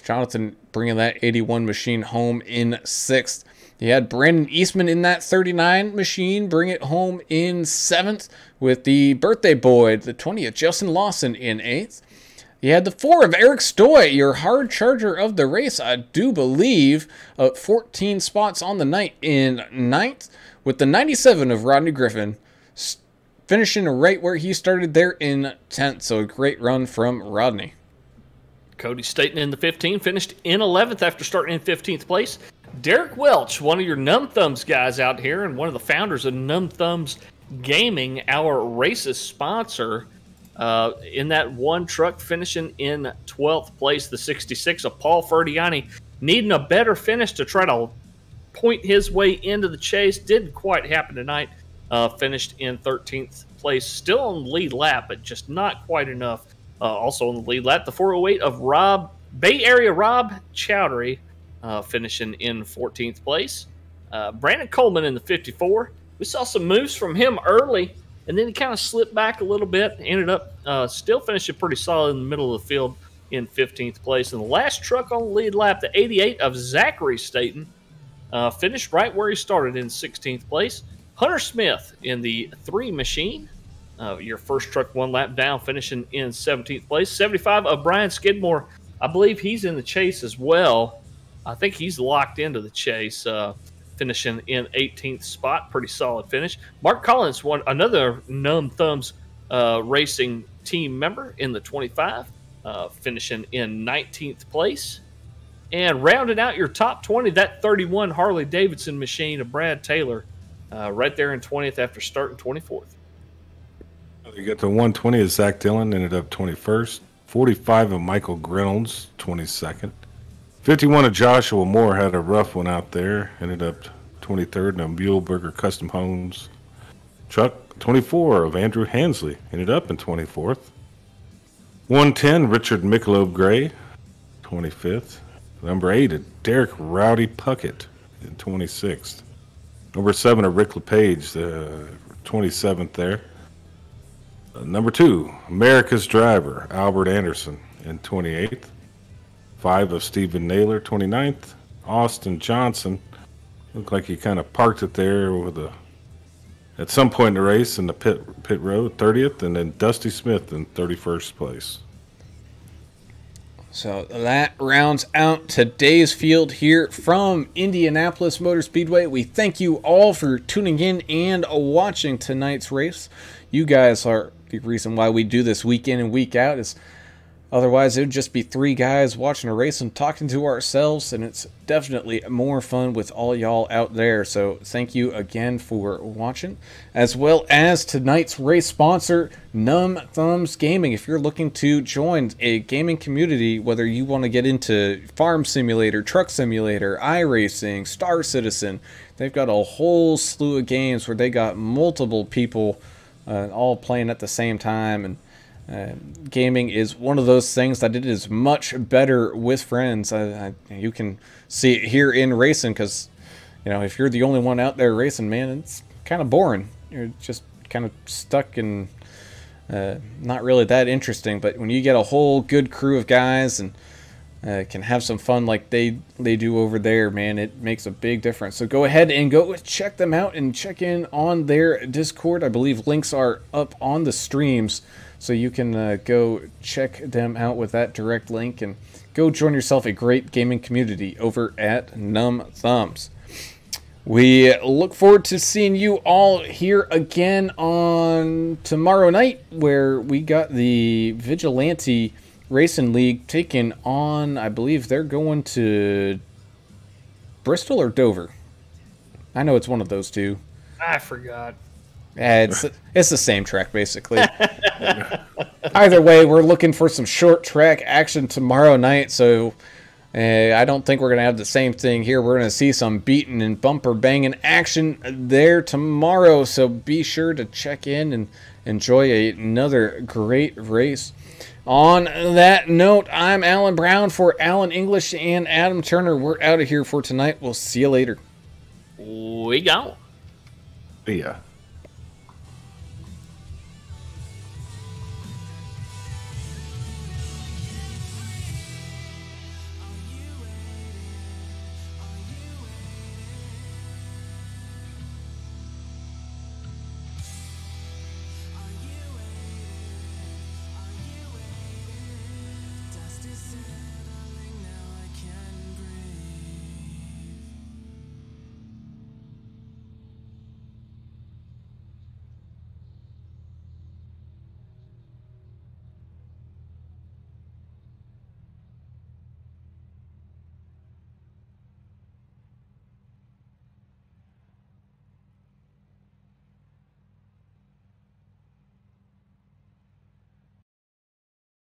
Jonathan bringing that 81 machine home in 6th. You had Brandon Eastman in that 39 machine, bring it home in 7th, with the birthday boy, the 20th, Justin Lawson, in 8th. You had the 4 of Eric Stoy, your hard charger of the race, I do believe, 14 spots on the night in 9th, with the 97 of Rodney Griffin, finishing right where he started there in 10th. So a great run from Rodney. Cody Staten in the 15 finished in 11th after starting in 15th place. Derek Welch, one of your Numb Thumbs guys out here and one of the founders of Numb Thumbs Gaming, our races sponsor, in that one truck, finishing in 12th place. The 66 of Paul Ferdiani, needing a better finish to try to point his way into the chase. Didn't quite happen tonight. Finished in 13th place. Still on the lead lap, but just not quite enough. Also on the lead lap, the 408 of Bay Area Rob Chowdhury, finishing in 14th place. Brandon Coleman in the 54. We saw some moves from him early, and then he kind of slipped back a little bit. Ended up still finishing pretty solid in the middle of the field in 15th place. And the last truck on the lead lap, the 88 of Zachary Staten, finished right where he started in 16th place. Hunter Smith in the 3 machine, your first truck 1 lap down, finishing in 17th place. 75 of Brian Skidmore, I believe he's in the chase as well. I think he's locked into the chase, finishing in 18th spot. Pretty solid finish. Mark Collins, another Numb Thumbs Racing team member in the 25, finishing in 19th place. And rounding out your top 20, that 31 Harley-Davidson machine of Brad Taylor, right there in 20th after starting 24th. You get to 120 of Zach Dillon, ended up 21st. 45 of Michael Reynolds, 22nd. 51 of Joshua Moore had a rough one out there, ended up 23rd. And Muhleberger Custom Homes truck. 24 of Andrew Hansley, ended up in 24th. 110, Richard Michelob Gray, 25th. Number 8 of Derek Rowdy Puckett, in 26th. Number 7 of Rick LePage, 27th there. Number 2, America's Driver, Albert Anderson, in 28th. 5 of Stephen Naylor, 29th. Austin Johnson, looked like he kind of parked it there at some point in the race in the pit road, 30th. And then Dusty Smith in 31st place. So that rounds out today's field here from Indianapolis Motor Speedway. We thank you all for tuning in and watching tonight's race. You guys are the reason why we do this week in and week out. Is otherwise it would just be 3 guys watching a race and talking to ourselves, and it's definitely more fun with all y'all out there. So thank you again for watching, as well as tonight's race sponsor, Numb Thumbs Gaming. If you're looking to join a gaming community, whether you want to get into Farm Simulator, Truck Simulator, iRacing, Star Citizen, they've got a whole slew of games where they got multiple people all playing at the same time. And gaming is one of those things that it is much better with friends. You can see it here in racing, because if you're the only one out there racing, man, it's kind of boring. You're just kind of stuck and not really that interesting. But when you get a whole good crew of guys and can have some fun like they do over there, man, it makes a big difference. So go ahead and go check them out and check in on their Discord. I believe links are up on the streams, so you can go check them out with that direct link and go join yourself a great gaming community over at Numb Thumbs. We look forward to seeing you all here again on tomorrow night, where we got the Vigilante Racing League taking on, I believe they're going to Bristol or Dover. I know it's one of those two. I forgot. It's the same track, basically. Either way, we're looking for some short track action tomorrow night, so I don't think we're going to have the same thing here. We're going to see some beating and bumper banging action there tomorrow, so be sure to check in and enjoy another great race. On that note, I'm Alan Brown for Alan English and Adam Turner. We're out of here for tonight. We'll see you later. We go. Yeah. Justice